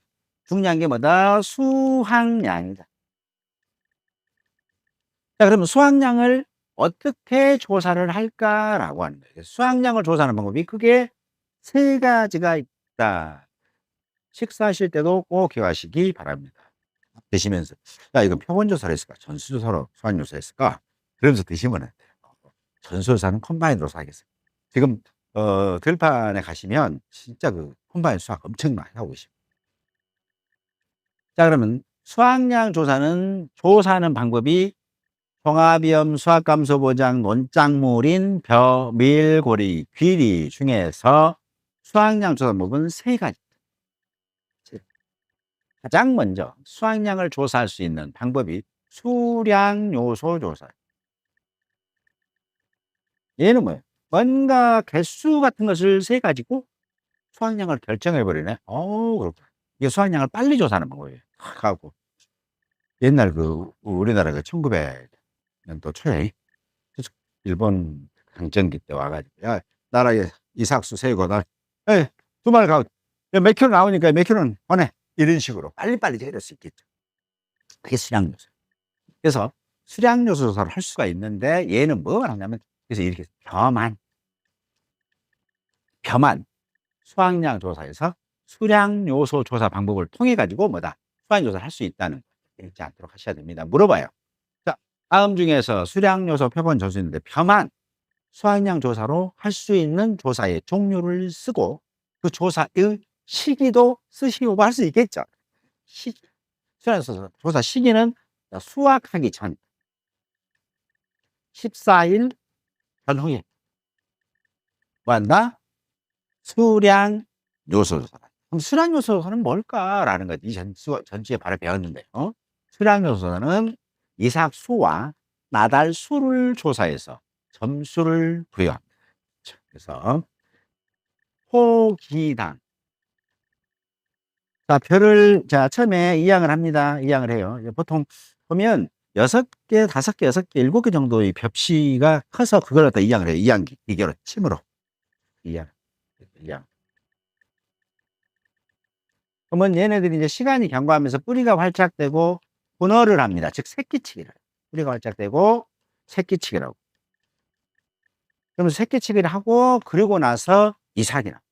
중요한 게 뭐다? 수확량이다. 자, 그러면 수확량을 어떻게 조사를 할까라고 하는 거예요. 수확량을 조사하는 방법이 크게 세 가지가 있다. 식사하실 때도 꼭 기억하시기 바랍니다. 드시면서 야 이거 표본조사를 했을까 전수조사로 수확조사 했을까 그러면서 드시면 안 돼요. 전수조사는 컴바인으로 하겠어요. 지금 들판에 가시면 진짜 그 컴바인 수확 엄청 많이 하고 계십니다. 자 그러면 수확량 조사는 조사하는 방법이 종합위험 수확감소 보장 논작물인 벼, 밀, 고리, 귀리 중에서 수확량 조사 방법은 세 가지. 가장 먼저 수확량을 조사할 수 있는 방법이 수량 요소 조사. 얘는 뭐예요? 뭔가 개수 같은 것을 세 가지고 수확량을 결정해 버리네. 그렇구나. 이게 수확량을 빨리 조사하는 방법이에요. 하고 옛날 그 우리나라 그 1900년도 초에 일본 강점기 때 와가지고 야 나라에 이삭수 세고 나 두 마리 가고 몇 킬로 나오니까 몇 킬로는 보내 이런 식으로 빨리빨리 재릴 수 있겠죠. 그게 수량 요소. 그래서 수량 요소 조사를 할 수가 있는데 얘는 뭐가 하냐면 그래서 이렇게 벼만 수확량 조사에서 수량 요소 조사 방법을 통해 가지고 뭐다 수확 조사를 할 수 있다는 거 잊지 않도록 하셔야 됩니다. 물어봐요. 자, 다음 중에서 수량 요소 표본 조사인데 벼만 수확량 조사로 할 수 있는 조사의 종류를 쓰고 그 조사의 시기도 쓰시고 할 수 있겠죠. 시기. 수량 조사 시기는 수확하기 전 14일 전후에 뭐 한다? 수량 요소 조사. 그럼 수량 요소 조사는 뭘까라는 거지. 전주에 바로 배웠는데, 수량 요소는 이삭 수와 나달 수를 조사해서 점수를 부여합니다. 그래서 포기당. 자, 자, 처음에 이항을 합니다. 이항을 해요. 보통 보면 6개, 5개, 6개, 7개 정도의 벽시가 커서 그걸 갖다 이항을 해요. 이항 기계로, 침으로. 이항. 그러면 얘네들이 이제 시간이 경과하면서 뿌리가 활착되고 분열을 합니다. 즉, 새끼치기를. 뿌리가 활착되고 새끼치기라고. 그러면 새끼치기를 하고, 그리고 나서 이삭이 나옵니다.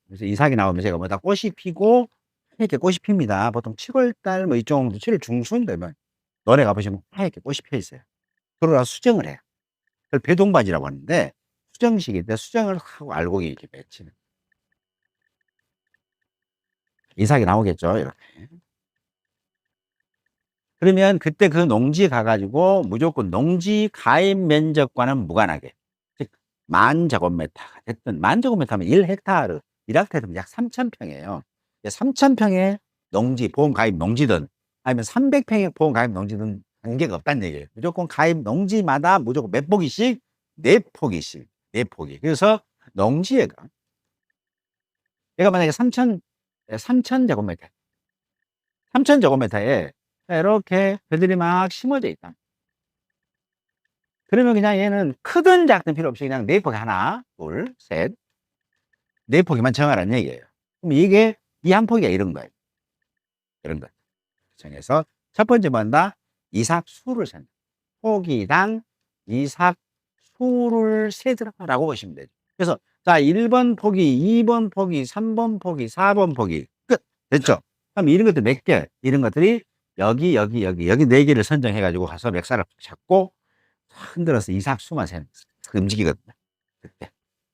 그래서 이삭이 나오면 제가 뭐다 꽃이 피고, 하얗게 꽃이 핍니다. 보통 7월달 뭐 이쪽 7월 중순 되면 너네 가보시면 하얗게 꽃이 펴 있어요. 그러고 나서 수정을 해요. 그걸 배동반이라고 하는데 수정식인데 수정을 하고 알곡이 이렇게 맺히는. 이삭이 나오겠죠. 이렇게. 그러면 그때 그 농지 가가지고 무조건 농지 가입 면적과는 무관하게 즉 10,000제곱미터가 됐든 10,000제곱미터면 1헥타르 1헥타르면 약 3,000평이에요. 3,000평의 농지 보험 가입 농지든 아니면 300평의 보험 가입 농지든 관계가 없다는 얘기예요. 무조건 가입 농지마다 무조건 몇 포기씩 4포기씩 4포기. 그래서 농지가 얘가 만약에 3,000제곱미터 3,000제곱미터에 이렇게 배들이 막 심어져 있다. 그러면 그냥 얘는 크든 작든 필요 없이 그냥 4포기 하나, 둘, 셋, 4포기만 정하라는 얘기예요. 그럼 이게 이 한 포기가 이런 거예요. 이런 거. 정해서 첫 번째 뭔다? 이삭 수를 센다. 포기당 이삭 수를 세더라고 보시면 되죠. 그래서 자 1번 포기, 2번 포기, 3번 포기, 4번 포기 끝. 됐죠? 그럼 이런 것들 몇 개? 이런 것들이 여기 4개를 선정해 가지고 가서 멱살을 잡고 흔들어서 이삭수만 세는 움직이거든요. 그때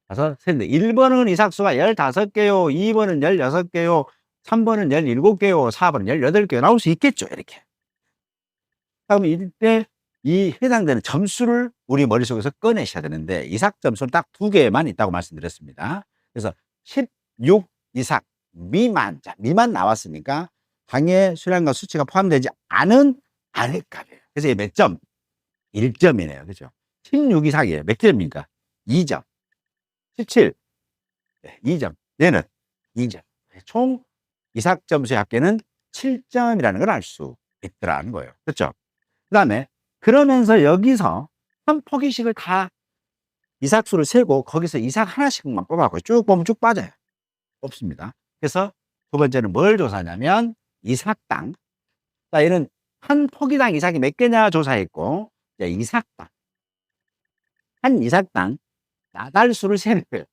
가서 세는데 1번은 이삭수가 15개요, 2번은 16개요, 3번은 17개요, 4번은 18개요 나올 수 있겠죠. 이렇게. 그럼 이때 이 해당되는 점수를 우리 머릿속에서 꺼내셔야 되는데 이삭 점수는 딱 2개만 있다고 말씀드렸습니다. 그래서 16 이삭 미만, 자, 미만 나왔으니까 당의 수량과 수치가 포함되지 않은 안액값이에요. 그래서 이게 몇 점? 1점이네요. 그죠? 16 이삭이에요. 몇 점입니까? 2점. 17, 2점. 얘는 2점. 총 이삭 점수의 합계는 7점이라는 걸 알 수 있더라는 거예요. 그렇죠? 그 다음에 그러면서 여기서 한 포기씩을 다 이삭수를 세고 거기서 이삭 하나씩만 뽑아갖고 쭉 보면 쭉 빠져요. 없습니다. 그래서 두 번째는 뭘 조사하냐면 이삭당. 자, 얘는 한 포기당 이삭이 몇 개냐 조사했고 이제 이삭당, 한 이삭당 나달수를 세는 거예요.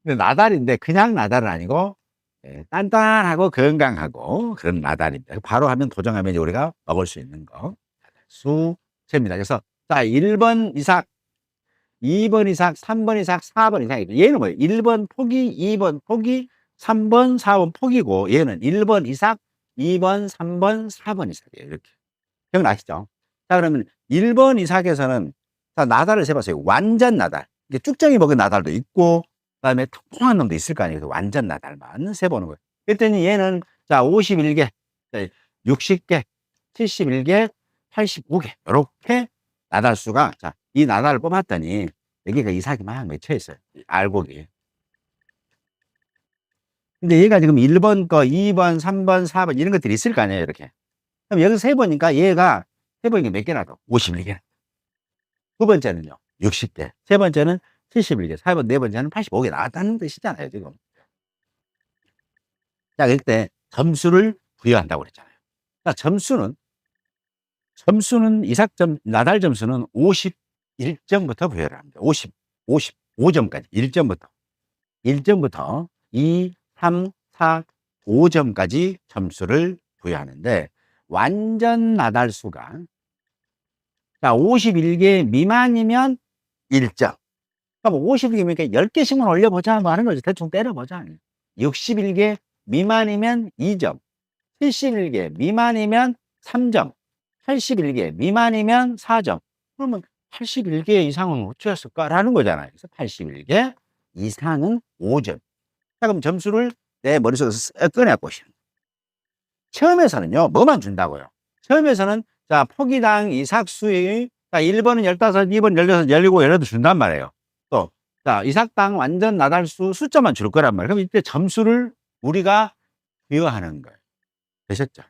근데 나달인데 그냥 나달은 아니고 단단하고 건강하고 그런 나달입니다. 바로 하면 도정하면 이제 우리가 먹을 수 있는 거 수 셉니다. 그래서 자 1번 이삭, 2번 이삭, 3번 이삭, 4번 이삭이죠. 얘는 뭐예요? 1번 포기, 2번 포기, 3번, 4번 포기고 얘는 1번 이삭, 2번, 3번, 4번 이삭이에요. 이렇게 기억나시죠? 자 그러면 1번 이삭에서는 자 나달을 세봤어요. 완전 나달. 이게 쭉정이 먹은 나달도 있고 그다음에 통통한 놈도 있을 거 아니에요. 완전 나달만 세보는 거예요. 그랬더니 얘는 자 51개, 60개, 71개, 85개 이렇게 나달수가 자 이 나달을 뽑았더니 여기가 이삭이 막 맺혀 있어요. 알곡이. 근데 얘가 지금 1번 거, 2번, 3번, 4번 이런 것들이 있을 거 아니에요. 이렇게. 그럼 여기서 세보니까 얘가 세보니까 몇 개나 더? 51개. 두 번째는요 60개, 세 번째는 71개, 네 번째는 85개 나왔다는 뜻이잖아요 지금. 자 그때 점수를 부여한다고 그랬잖아요. 자 점수는 나달 점수는 51점부터 부여를 합니다. 55점까지 1점부터 2, 3, 4, 5점까지 점수를 부여하는데 완전 나달수가 자 51개 미만이면 1점. 그럼 51개니까 10개씩만 올려보자 뭐 하는 거죠. 대충 때려보자. 61개 미만이면 2점, 71개 미만이면 3점, 81개 미만이면 4점. 그러면 81개 이상은 어쩌었을까라는 거잖아요. 그래서 81개 이상은 5점. 자, 그럼 점수를 내 머릿속에서 쓱 꺼내보시면 처음에서는요, 뭐만 준다고요? 처음에서는 자, 포기당 이삭수의 자, 1번은 15, 2번 16, 17, 18 준단 말이에요. 또, 자, 이삭당 완전 나달수 숫자만 줄 거란 말이에요. 그럼 이때 점수를 우리가 부여하는 거예요. 되셨죠? 자,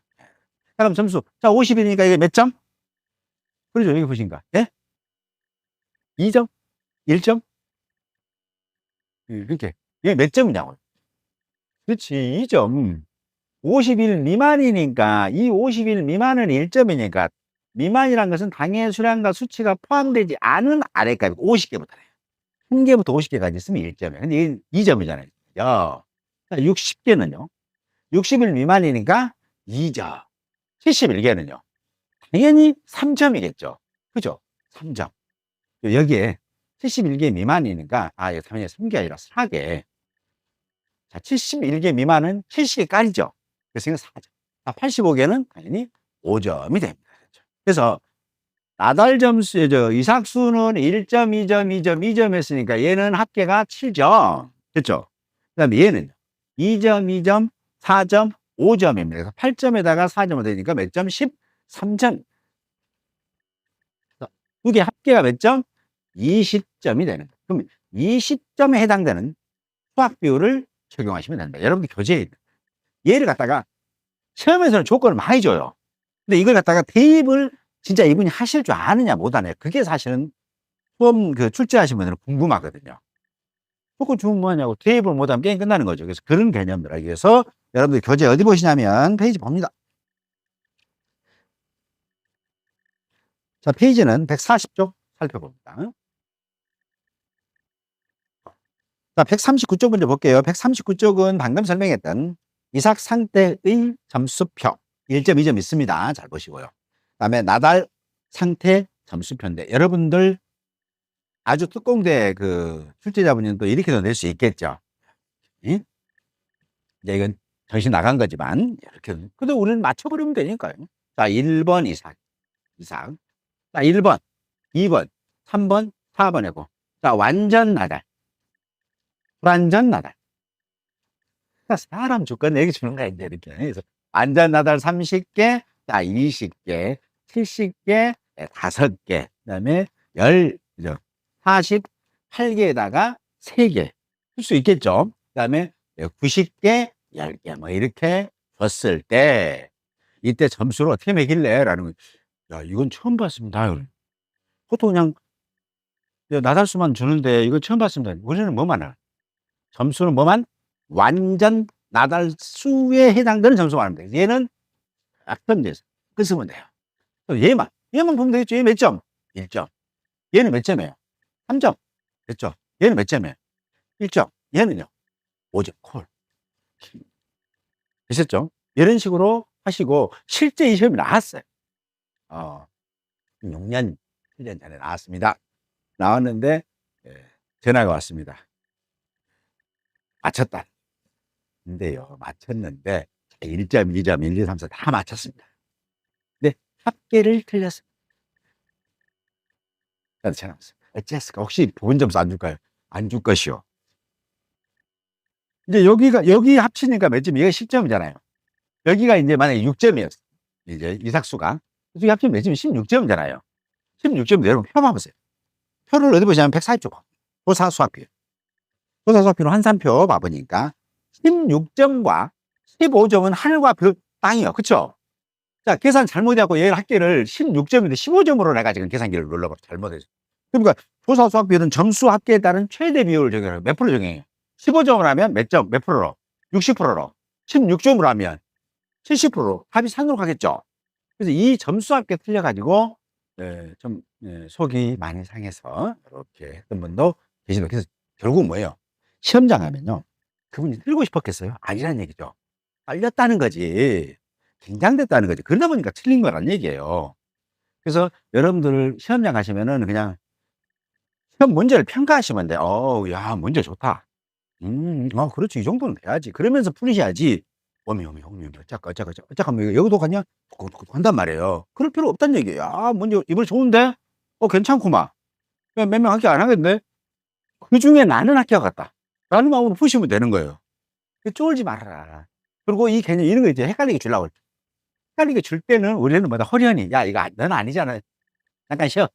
그럼 점수. 자, 50이니까 이게 몇 점? 그러죠. 여기 보신가? 예? 2점? 1점? 이렇게. 이게 몇 점이냐고요? 그렇지. 2점. 50일 미만이니까, 이 50일 미만은 1점이니까, 미만이란 것은 당의 수량과 수치가 포함되지 않은 아래값 50개부터 해요. 1개부터 50개까지 있으면 1점이에요. 근데 이게 2점이잖아요. 자, 60개는요? 60일 미만이니까 2점. 71개는요? 당연히 3점이겠죠. 그죠? 3점. 여기에 71개 미만이니까, 이거 당연히 3개 아니라 4개. 자, 71개 미만은 70개까지죠. 그래서 이건 4점. 85개는 당연히 5점이 됩니다. 그래서 나달 점수, 이삭수는 1점, 2점, 2점, 2점 했으니까 얘는 합계가 7점. 됐죠? 그 다음에 얘는 2점, 2점, 4점, 5점입니다. 그래서 8점에다가 4점을 되니까 몇 점? 13점. 두 개 합계가 몇 점? 20점이 되는 거예요. 그럼 20점에 해당되는 수학 비율을 적용하시면 됩니다. 여러분들 교재에 있는. 얘를 갖다가 시험에서는 조건을 많이 줘요. 근데 이걸 갖다가 대입을 진짜 이분이 하실 줄 아느냐 못하느냐 그게 사실은 수험 출제하신 분들은 궁금하거든요. 조건 주면 뭐하냐고 대입을 못하면 게임 끝나는 거죠. 그래서 그런 개념들 알기 위해서 여러분들 교재 어디 보시냐면 페이지 봅니다. 자, 페이지는 140쪽 살펴봅니다. 자, 139쪽 먼저 볼게요. 139쪽은 방금 설명했던 이삭 상태의 점수표 1점, 2점 있습니다. 잘 보시고요. 그 다음에 나달 상태 점수표인데 여러분들 아주 특공대 출제자분은 또 이렇게도 낼 수 있겠죠. 예? 이제 이건 정신 나간 거지만 이렇게 근데 우리는 맞춰버리면 되니까요. 자, 1번 이삭. 자, 1번, 2번, 3번, 4번 해고. 자, 완전 나달. 불완전 나달. 사람 주권 얘기 주는 거야, 이제 이렇게. 그래서 완전 나달 30개, 자, 20개, 70개, 5개, 그 다음에 48개에다가 3개. 쓸 수 있겠죠? 그 다음에 90개, 10개, 뭐, 이렇게 줬을 때, 이때 점수를 어떻게 매길래? 라는 거. 야, 이건 처음 봤습니다. 보통 그냥 나달수만 주는데, 이거 처음 봤습니다. 우리는 뭐만 알아? 점수는 뭐만? 완전 나달수에 해당되는 점수만 하면 돼요. 얘는 악편돼서 끊으면 돼요. 얘만 보면 되겠죠. 얘 몇 점? 1점. 얘는 몇 점이에요? 3점. 됐죠? 얘는 몇 점이에요? 1점. 얘는요? 5점. 콜. 되셨죠? 이런 식으로 하시고 실제 이 시험이 나왔어요. 6년, 7년 전에 나왔습니다. 나왔는데 전화가 왔습니다. 맞췄다. 근데요, 맞췄는데 1점, 2점, 1, 2, 3, 4 다 맞췄습니다. 근데 합계를 틀렸습니다. 그래서 전화 왔어요. 어쨌을까? 혹시 부분 점수 안 줄까요? 안 줄 것이요. 이제 여기 합치니까 몇 점? 얘가 10점이잖아요. 여기가 이제 만약에 6점이었어. 이제 이삭수가. 여기 합치면 몇 점이 16점이잖아요. 16점 여러분 표 봐보세요. 표를 어디 보시냐면 140조. 조사 수학표. 조사 수학표로 환산표 봐보니까 16점과 15점은 하늘과 땅이요. 그쵸? 자, 계산 잘못해갖고 얘를 합계를 16점인데 15점으로 내가 지금 계산기를 눌러버려. 잘못해서. 그러니까 조사 수학표는 점수 합계에 따른 최대 비율을 적용해요. 몇 프로 적용해요? 15점을 하면 몇 점? 몇 프로로? 60%로. 16점으로 하면 70%로. 합이 산으로 가겠죠? 그래서 이 점수 합계 틀려가지고, 좀, 속이 많이 상해서, 이렇게 했던 분도 계시고, 그래서 결국 뭐예요? 시험장 하면요. 그분이 틀리고 싶었겠어요? 아니라는 얘기죠. 빨렸다는 거지. 긴장됐다는 거지. 그러다 보니까 틀린 거란 얘기예요. 그래서 여러분들 시험장 가시면은 그냥 시험 문제를 평가하시면 돼. 야, 문제 좋다. 그렇지. 이 정도는 돼야지. 그러면서 풀으셔야지. 어미, 어쩌까, 여기도 가냐? 한단 말이에요. 그럴 필요 없단 얘기예요. 문제, 이번에 좋은데? 괜찮구만. 몇 명 합격 안 하겠네? 그 중에 나는 합격했다. 라는 마음으로 푸시면 되는 거예요. 쫄지 말아라. 그리고 이 개념, 이런 거 이제 헷갈리게 주려고. 헷갈리게 줄 때는 우리는 뭐다, 허련히. 야, 이거 넌 아니잖아. 잠깐 쉬어.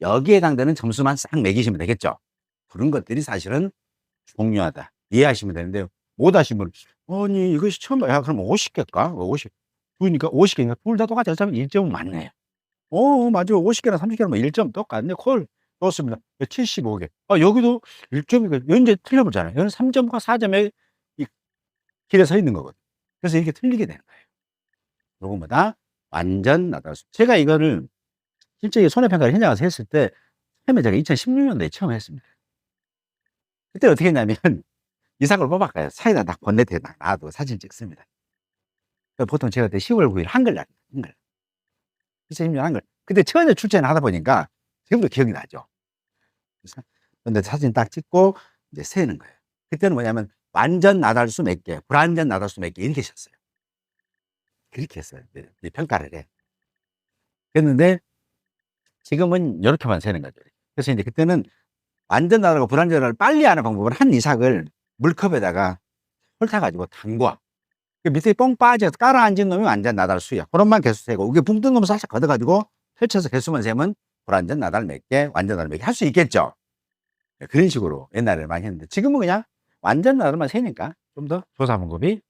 여기에 해당되는 점수만 싹 매기시면 되겠죠. 그런 것들이 사실은 중요하다. 이해하시면 되는데요. 못 하시면, 아니, 이것이 처음, 야, 그럼 50개일까? 50. 그러니까 50개인가? 둘 다 똑같이 하면 1점은 맞네요. 맞아. 50개나 30개나 뭐 1점 똑같네. 콜. 좋습니다. 75개. 여기도 1점이고, 이제 틀려보잖아요. 여기는 3점과 4점의 이 길에 서 있는 거거든요. 그래서 이렇게 틀리게 되는 거예요. 요거보다 완전 나다수. 제가 이거를 실제 손해평가를 현장 가서 했을 때, 처음에 제가 2016년도에 처음 했습니다. 그때 어떻게 했냐면, 이삭을 뽑아가요. 사이다 딱 본네트에 딱 놔두고 사진 찍습니다. 보통 제가 그때 10월 9일 한글날, 한글. 2016년 한글. 그때 처음에 출전을 하다 보니까 지금도 기억이 나죠. 그래서 근데 사진 딱 찍고 이제 세는 거예요. 그때는 뭐냐면 완전 나달수 몇 개, 불완전 나달수 몇 개 이렇게 셨어요. 그렇게 했어요. 이제 평가를 해. 그랬는데 지금은 이렇게만 세는 거죠. 그래서 이제 그때는 완전 나달하고 불완전 나달을 빨리 하는 방법은 한 이삭을 물컵에다가 훑어가지고 담궈. 그 밑에 뻥 빠져서 깔아앉은 놈이 완전 나달수야. 그런만 개수 세고, 이게 붕 뜬 놈을 살짝 걷어가지고 펼쳐서 개수만 세면 불완전 나달 몇 개, 완전 나달 몇 개 할 수 있겠죠. 그런 식으로 옛날에 많이 했는데, 지금은 그냥 완전 나달만 세니까 좀 더 조사 방법이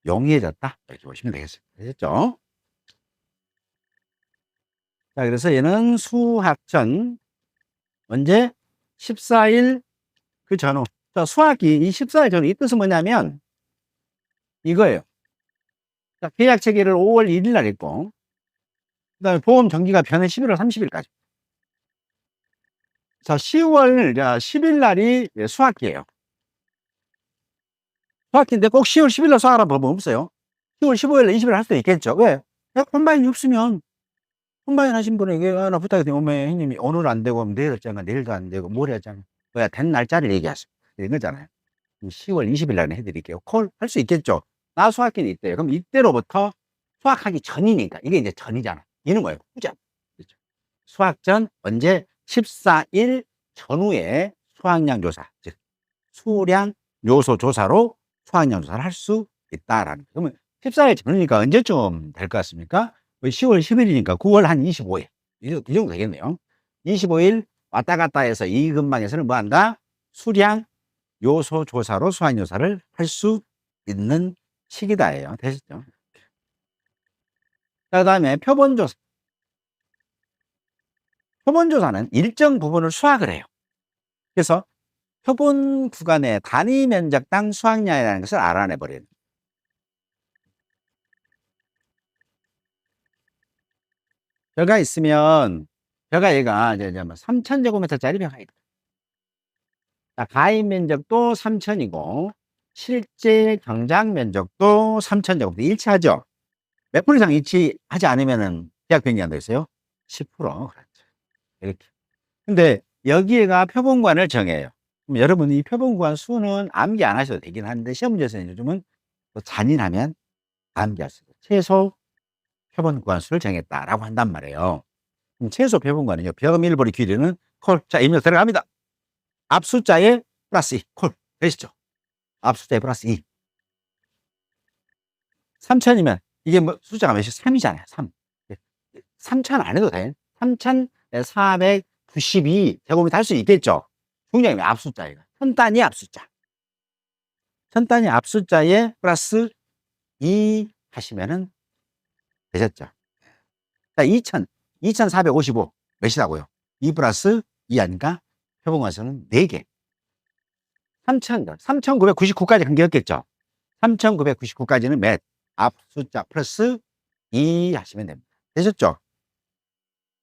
용이해졌다. 이렇게 보시면 되겠습니다. 되셨죠? 자, 그래서 얘는 수학전, 언제? 14일 그 전후. 자, 수학이 이 14일 전후 이 뜻은 뭐냐면 이거예요. 자, 계약 체계를 5월 1일 날 했고, 그 다음에 보험 정기가 변해 11월 30일까지. 자, 10월 10일 날이 수학기예요. 수학기인데 꼭 10월 10일 날 수학하라는 법은 없어요. 10월 15일 날 20일 할 수도 있겠죠. 왜? 콤바인이 없으면, 콤바인 하신 분에게, 나 부탁이 되면, 형님이 오늘 안 되고, 내일 할잖아, 내일도 안 되고, 모레 할잖아. 뭐야, 된 날짜를 얘기하세요. 이런 거잖아요. 10월 20일 날 해드릴게요. 콜 할 수 있겠죠. 나 수학기는 있대요. 그럼 이때로부터 수학하기 전이니까, 이게 이제 전이잖아. 이는 뭐예요? 후전. 그렇죠. 수학 전, 언제? 14일 전후에 수학량 조사, 즉, 수량 요소 조사로 수학량 조사를 할 수 있다라는. 그러면 14일 전이니까 언제쯤 될 것 같습니까? 10월 10일이니까 9월 한 25일. 이 정도 되겠네요. 25일 왔다 갔다 해서 이 근방에서는 뭐 한다? 수량 요소 조사로 수학 조사를 할 수 있는 시기다예요. 되셨죠? 그 다음에 표본조사. 표본조사는 일정 부분을 수학을 해요. 그래서 표본 구간의 단위 면적당 수확량이라는 것을 알아내버려요. 벼가 있으면 얘가 이제 뭐 3,000제곱미터짜리 벼가 있다. 자, 가입 면적도 3,000이고 실제 경작 면적도 3,000제곱미터 일치하죠. 몇 프로 이상 일치하지 않으면은 계약 변경이 안 되겠어요? 10%. 그렇죠. 이렇게. 근데 여기에가 표본구간을 정해요. 그럼 여러분 이 표본구간 수는 암기 안 하셔도 되긴 하는데 시험 문제에서는 요즘은 또 잔인하면 암기할 수 있어요. 최소 표본구간 수를 정했다라고 한단 말이에요. 그럼 최소 표본구간은요. 벼 밀보리 길이는 콜. 자, 입력 들어갑니다. 앞 숫자에 플러스 2 콜. 되시죠? 앞 숫자에 플러스 2. 3,000이면 이게 뭐 숫자가 몇이 3이잖아요. 3. 3,000 안 해도 돼. 3,492 제곱미터 할 수 있겠죠. 중량이 앞 숫자예요. 천 단위 앞 숫자. 천 단위 앞 숫자에 플러스 2 하시면은 되셨죠. 자, 2,455 몇이라고요? 2 플러스 2 아닌가? 표본관수는 4개. 3,999까지 관계없겠죠. 3,999까지는 몇? 앞 숫자 플러스 2 하시면 됩니다. 되셨죠?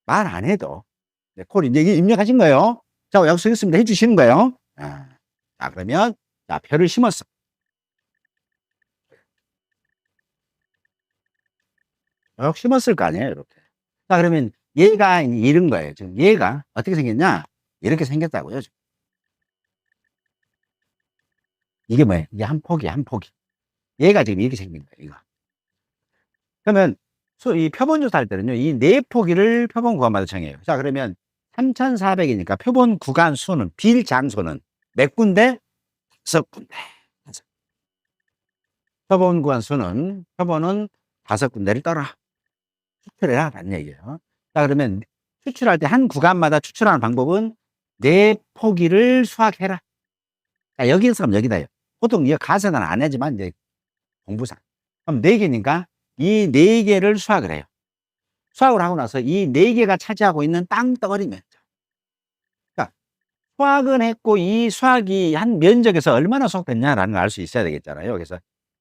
말 안 해도. 네, 콜 이제 입력하신 거예요. 자, 약속했습니다. 해주시는 거예요. 자, 그러면, 자, 표를 심었어. 심었을 거 아니에요, 이렇게. 자, 그러면 얘가 이런 거예요. 지금 얘가 어떻게 생겼냐? 이렇게 생겼다고요. 지금. 이게 뭐예요? 이게 한 폭이야, 한 폭이. 얘가 지금 이렇게 생긴 거예요, 이거. 그러면 이 표본 조사할 때는요, 이 네 포기를 표본 구간마다 정해요. 자, 그러면 3,400이니까 표본 구간 수는, 빌 장소는 몇 군데? 5군데. 표본 구간 수는, 표본은 5군데를 떠라. 추출해라. 라는 얘기예요. 자, 그러면 추출할 때 한 구간마다 추출하는 방법은 네 포기를 수확해라. 자, 여기서 하면 여기다요. 보통 이거 가서는 안 하지만 이제 공부상. 그럼 4개니까 이 4개를 수확을 해요. 수확을 하고 나서 이 4개가 차지하고 있는 땅덩어리 면적. 그러니까 수확은 했고 이 수확이 한 면적에서 얼마나 수확됐냐라는 걸 알 수 있어야 되겠잖아요. 그래서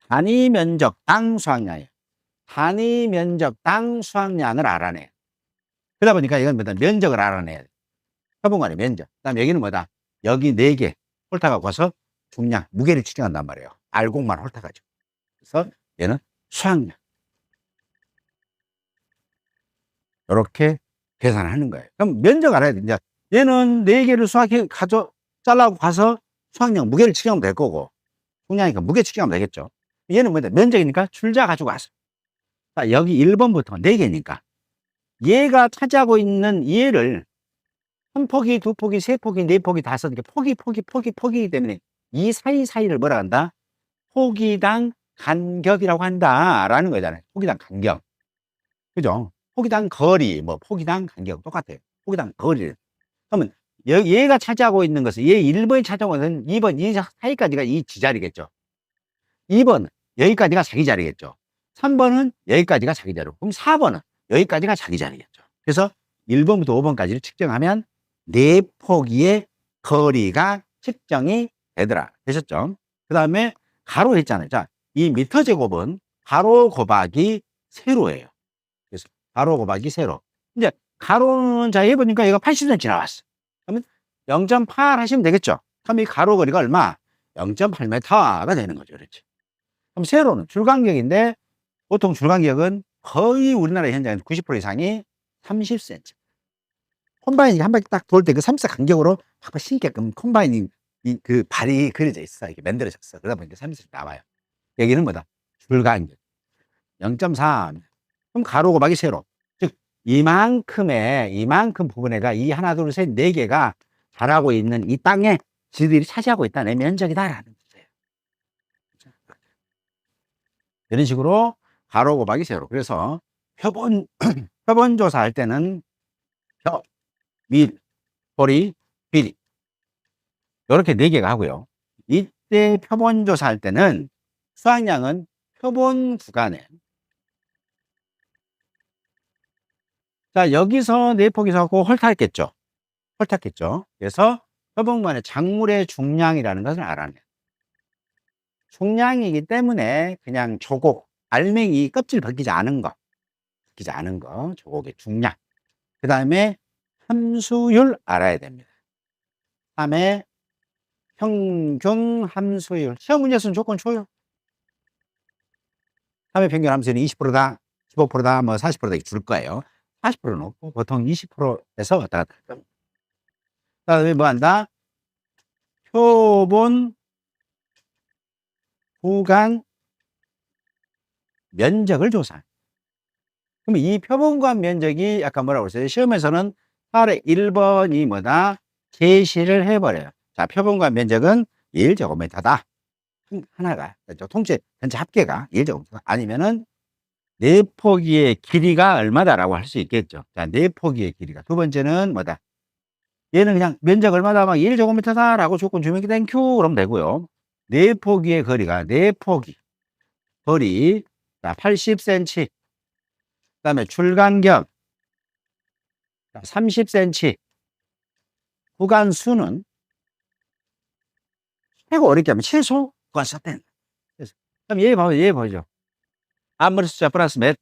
단위 면적 당 수확량이에요. 단위 면적 당 수확량을 알아내요. 그러다 보니까 이건 뭐다? 면적을 알아내야 돼. 표본관의 면적. 그 다음에 여기는 뭐다? 여기 4개 홀타가 와서 중량, 무게를 측정한단 말이에요. 알곡만 홀타가지고. 그래서 얘는 수확량. 이렇게 계산하는 거예요. 그럼 면적 알아야 돼. 이제 얘는 4개를 수확해, 잘라고 가서 수확량, 무게를 측정하면 될 거고, 중량이니까 무게 측정하면 되겠죠. 얘는 뭐다? 면적이니까 출자 가지고 와서. 자, 여기 1번부터 4개니까. 얘가 차지하고 있는 얘를 한 포기, 두 포기, 세 포기, 네 포기, 다섯 개, 포기이기 때문에 이 사이사이를 뭐라 한다? 포기당 간격이라고 한다라는 거잖아요. 포기당 간격. 그죠? 포기당 거리, 뭐 포기당 간격 똑같아요. 포기당 거리. 그러면 얘가 차지하고 있는 것은 얘 1번이 차지하고 있는 2번 이 사이까지가 이 지자리겠죠. 2번 여기까지가 자기 자리겠죠. 3번은 여기까지가 자기 자리고, 그럼 4번은 여기까지가 자기 자리겠죠. 그래서 1번부터 5번까지를 측정하면 네 포기의 거리가 측정이 되더라. 되셨죠? 그 다음에 가로 했잖아요. 자, 이 미터 제곱은 가로 곱하기 세로예요. 그래서 가로 곱하기 세로. 이제 가로는 자 해보니까 얘가 80cm 나왔어. 그러면 0.8 하시면 되겠죠. 그럼 이 가로 거리가 얼마? 0.8m가 되는 거죠. 그렇지. 그럼 세로는 줄간격인데 보통 줄간격은 거의 우리나라 현장에서 90% 이상이 30cm. 콤바인이 한 바퀴 딱 돌 때 그 30cm 간격으로 막 신게끔 콤바인이 그 발이 그려져 있어. 이렇게 만들어졌어. 그러다 보니까 30cm 나와요. 여기는 뭐다? 줄간격. 0.3. 그럼 가로 곱하기 세로. 즉, 이만큼 부분에가 이 하나, 둘, 셋, 4개가 자라고 있는 이 땅에 지들이 차지하고 있다는 면적이다라는 뜻이에요. 이런 식으로 가로 곱하기 세로. 그래서 표본, 표본 조사할 때는 표, 밀, 보리, 비리. 이렇게 4개가 하고요. 이때 표본 조사할 때는 수확량은 표본 구간에, 자, 여기서 네 포기서 하고 홀탔겠죠. 홀탔겠죠. 그래서 표본 구간의 작물의 중량이라는 것을 알아내요. 중량이기 때문에 그냥 조곡, 알맹이 껍질 벗기지 않은 거, 조곡의 중량. 그 다음에 함수율 알아야 됩니다. 3의 평균 함수율. 시험 문제에서는 조건 줘요. 3의 평균 함수율이 20%다, 15%다, 뭐 40%다 줄 거예요. 40%는 없고 보통 20%에서 왔다 갔다 할 겁니다. 그다음에 뭐 한다? 표본 구간 면적을 조사. 그럼 이 표본구간 면적이 아까 뭐라고 그랬어요? 시험에서는 8의 1번이 뭐다? 제시를 해버려요. 자, 표본구간 면적은 1제곱미터다. 하나가, 그렇죠? 통째, 전체 합계가 1제곱미터. 아니면은, 내포기의 길이가 얼마다라고 할 수 있겠죠. 자, 내포기의 길이가. 두 번째는 뭐다? 얘는 그냥 면적 얼마다 막 1제곱미터다라고 조건 주면 땡큐 그러면 되고요. 내포기의 거리가, 내포기. 거리, 자, 80cm. 그 다음에 출간격 30cm. 구간 수는 최고 어렵게 하면 최소 구간 수가 된다. 그럼 얘 봐요. 얘 보죠. 앞머리 숫자 플러스 몇?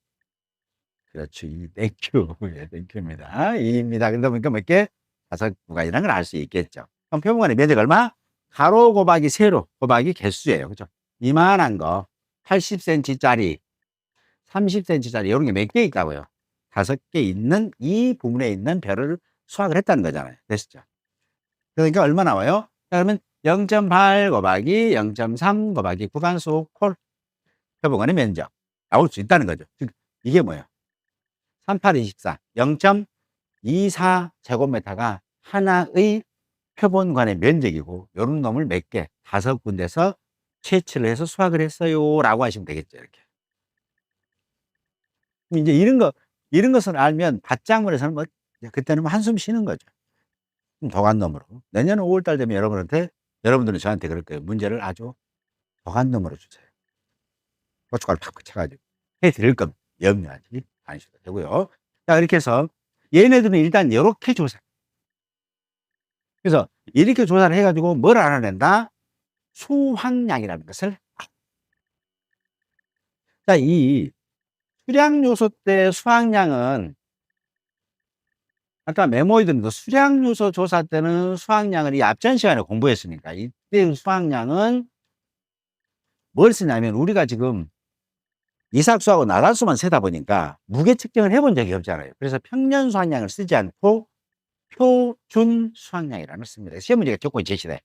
그렇죠. 2. 땡큐. 예, 땡큐입니다. 2입니다. 그러다 보니까 몇 개? 5구간이라는 걸 알 수 있겠죠. 그럼 표본간의 면적 얼마? 가로 곱하기 세로 곱하기 개수예요. 그죠? 이만한 거 80cm짜리 30cm짜리 이런 게 몇 개 있다고요? 5개 있는 이 부분에 있는 별을 수확을 했다는 거잖아요. 됐죠? 그러니까 얼마 나와요? 자, 그러면 0.8 곱하기 0.3 곱하기 구간수 콜 표본간의 면적 나올 수 있다는 거죠. 즉 이게 뭐예요? 38, 24 0.24 제곱미터가 하나의 표본관의 면적이고 요런 놈을 몇 개? 5군데서 채취를 해서 수확을 했어요 라고 하시면 되겠죠. 이렇게 이제 이런 것을 알면 밭작물에서는 뭐 그때는 뭐 한숨 쉬는 거죠. 도간 놈으로 내년 5월달 되면 여러분들은 저한테 그럴 거예요. 문제를 아주 도간 놈으로 주세요. 고춧가루 팍팍 쳐가지고 해 드릴 겁니다. 염려하지 않으셔도 되고요. 자, 이렇게 해서 얘네들은 일단 이렇게 조사. 그래서 이렇게 조사를 해가지고 뭘 알아낸다? 수확량이라는 것을. 자, 이 수량 요소 때 수확량은 아까 메모에 든 수량 요소 조사 때는 수확량을 이 앞전 시간에 공부했으니까 이때 수확량은 뭘 쓰냐면 우리가 지금 이삭수하고 나달수만 세다 보니까 무게 측정을 해본 적이 없잖아요. 그래서 평년 수확량을 쓰지 않고 표준 수확량이라는 걸 씁니다. 시험 문제가 조건이 제시돼.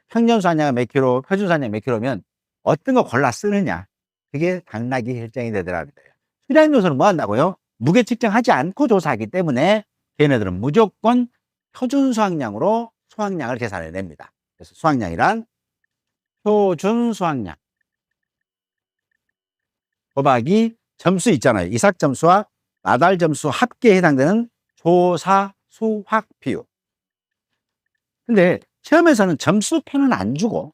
평년 수확량은 몇 킬로, 표준 수확량 몇 킬로면 어떤 거 골라 쓰느냐. 그게 당락이 결정이 되더라는 거예요. 수량 요소는 뭐 한다고요? 무게 측정하지 않고 조사하기 때문에 걔네들은 무조건 표준 수확량으로 수확량을 계산해 냅니다. 그래서 수확량이란 표준 수확량 곱하기 점수 있잖아요. 이삭 점수와 나달 점수 합계에 해당되는 조사 수확 비율. 근데 시험에서는 점수표는 안 주고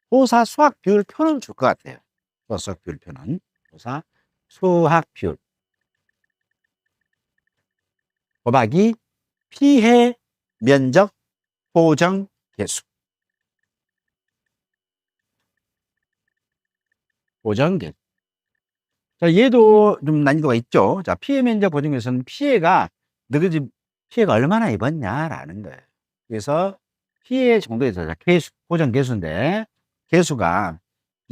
조사 수확 비율 표는 줄 것 같아요. 조사 수확 비율 표는 조사 수확 비율 곱하기 피해 면적 보정 개수. 보정 개수. 자, 얘도 좀 난이도가 있죠. 자, 피해 면적 보정 개수는 피해가 너희 집 피해가 얼마나 입었냐라는 거예요. 그래서 피해 정도에 따라서 개수, 보정 개수인데 개수가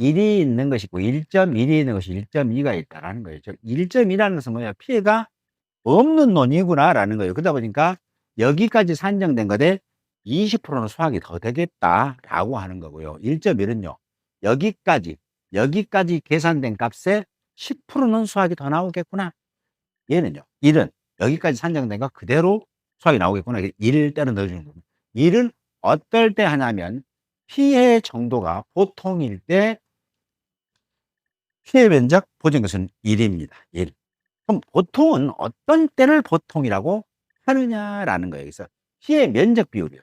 1이 있는 것이 있고 1.1이 있는 것이 1.2가 있다라는 거예요. 즉 1.2라는 것은 뭐야? 피해가 없는 논이구나라는 거예요. 그러다 보니까 여기까지 산정된 것에 20%는 수확이 더 되겠다라고 하는 거고요. 1.1은요. 여기까지 계산된 값에 10%는 수확이 더 나오겠구나. 얘는요. 1은 여기까지 산정된 거 그대로 수확이 나오겠구나. 1을 때려 넣어주는 겁니다. 1은 어떨 때 하냐면 피해 정도가 보통일 때 피해 면적 보정 것은 1입니다. 1. 그럼 보통은 어떤 때를 보통이라고 하느냐라는 거예요. 그래서 피해 면적 비율이요.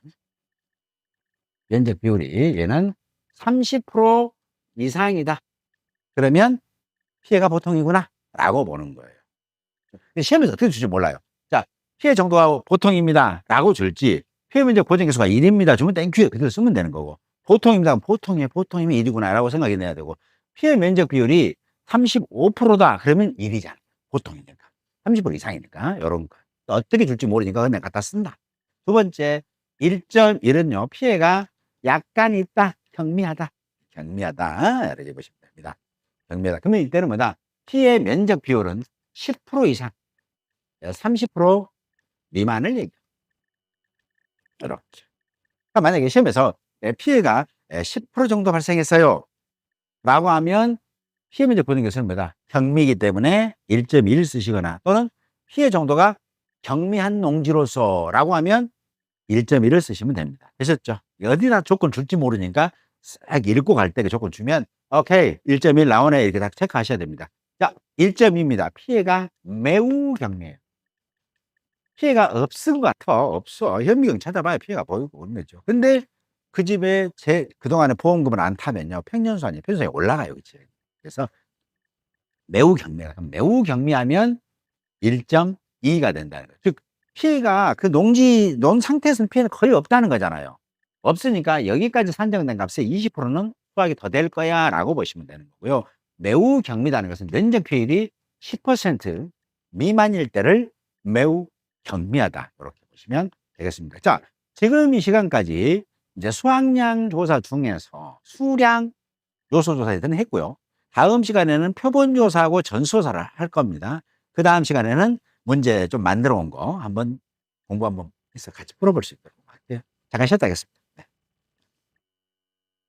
면적 비율이 얘는 30% 이상이다. 그러면 피해가 보통이구나 라고 보는 거예요. 시험에서 어떻게 줄지 몰라요. 자, 피해 정도가 보통입니다 라고 줄지 피해 면적 보정 개수가 1입니다 주면 땡큐 그대로 쓰면 되는 거고 보통입니다 보통이면 1이구나 라고 생각이 내야 되고 피해 면적 비율이 35%다 그러면 1이잖아 보통이니까 30% 이상이니까 이런 거 어떻게 줄지 모르니까 그냥 갖다 쓴다 두 번째 1.1은요. 피해가 약간 있다. 경미하다. 경미하다. 이렇게 보시면 됩니다. 경미하다. 그러면 이때는 뭐다? 피해 면적 비율은 10% 이상, 30% 미만을 얘기해요. 이렇게. 그러니까 만약에 시험에서 피해가 10% 정도 발생했어요. 라고 하면 피해 면적 보는 것은 뭐다? 경미이기 때문에 1.1 쓰시거나 또는 피해 정도가 경미한 농지로서 라고 하면 1.1을 쓰시면 됩니다. 되셨죠? 어디다 조건 줄지 모르니까 싹 읽고 갈 때 그 조건 주면 오케이 1.1 나오네 이렇게 다 체크하셔야 됩니다. 자, 1.2입니다. 피해가 매우 경미해요. 피해가 없은 것 같아. 없어. 현미경 찾아봐야 피해가 보이고 그런 거죠. 근데 그 집에 그동안에 보험금을 안 타면요. 평년수완이 올라가요. 그치? 그래서 매우 경미해요. 매우 경미하면 1.2가 된다는 거예요. 즉, 피해가 그 논 상태에서는 피해는 거의 없다는 거잖아요. 없으니까 여기까지 산정된 값의 20%는 수확이 더 될 거야 라고 보시면 되는 거고요. 매우 경미다는 것은 면적 피해율이 10% 미만일 때를 매우 경미하다. 이렇게 보시면 되겠습니다. 자, 지금 이 시간까지 이제 수확량 조사 중에서 수량 요소 조사를 했고요. 다음 시간에는 표본 조사하고 전수조사를 할 겁니다. 그 다음 시간에는 문제 좀 만들어 온 거 한번 공부 한번 해서 같이 풀어볼 수 있도록 할게요. 잠깐 쉬었다 하겠습니다.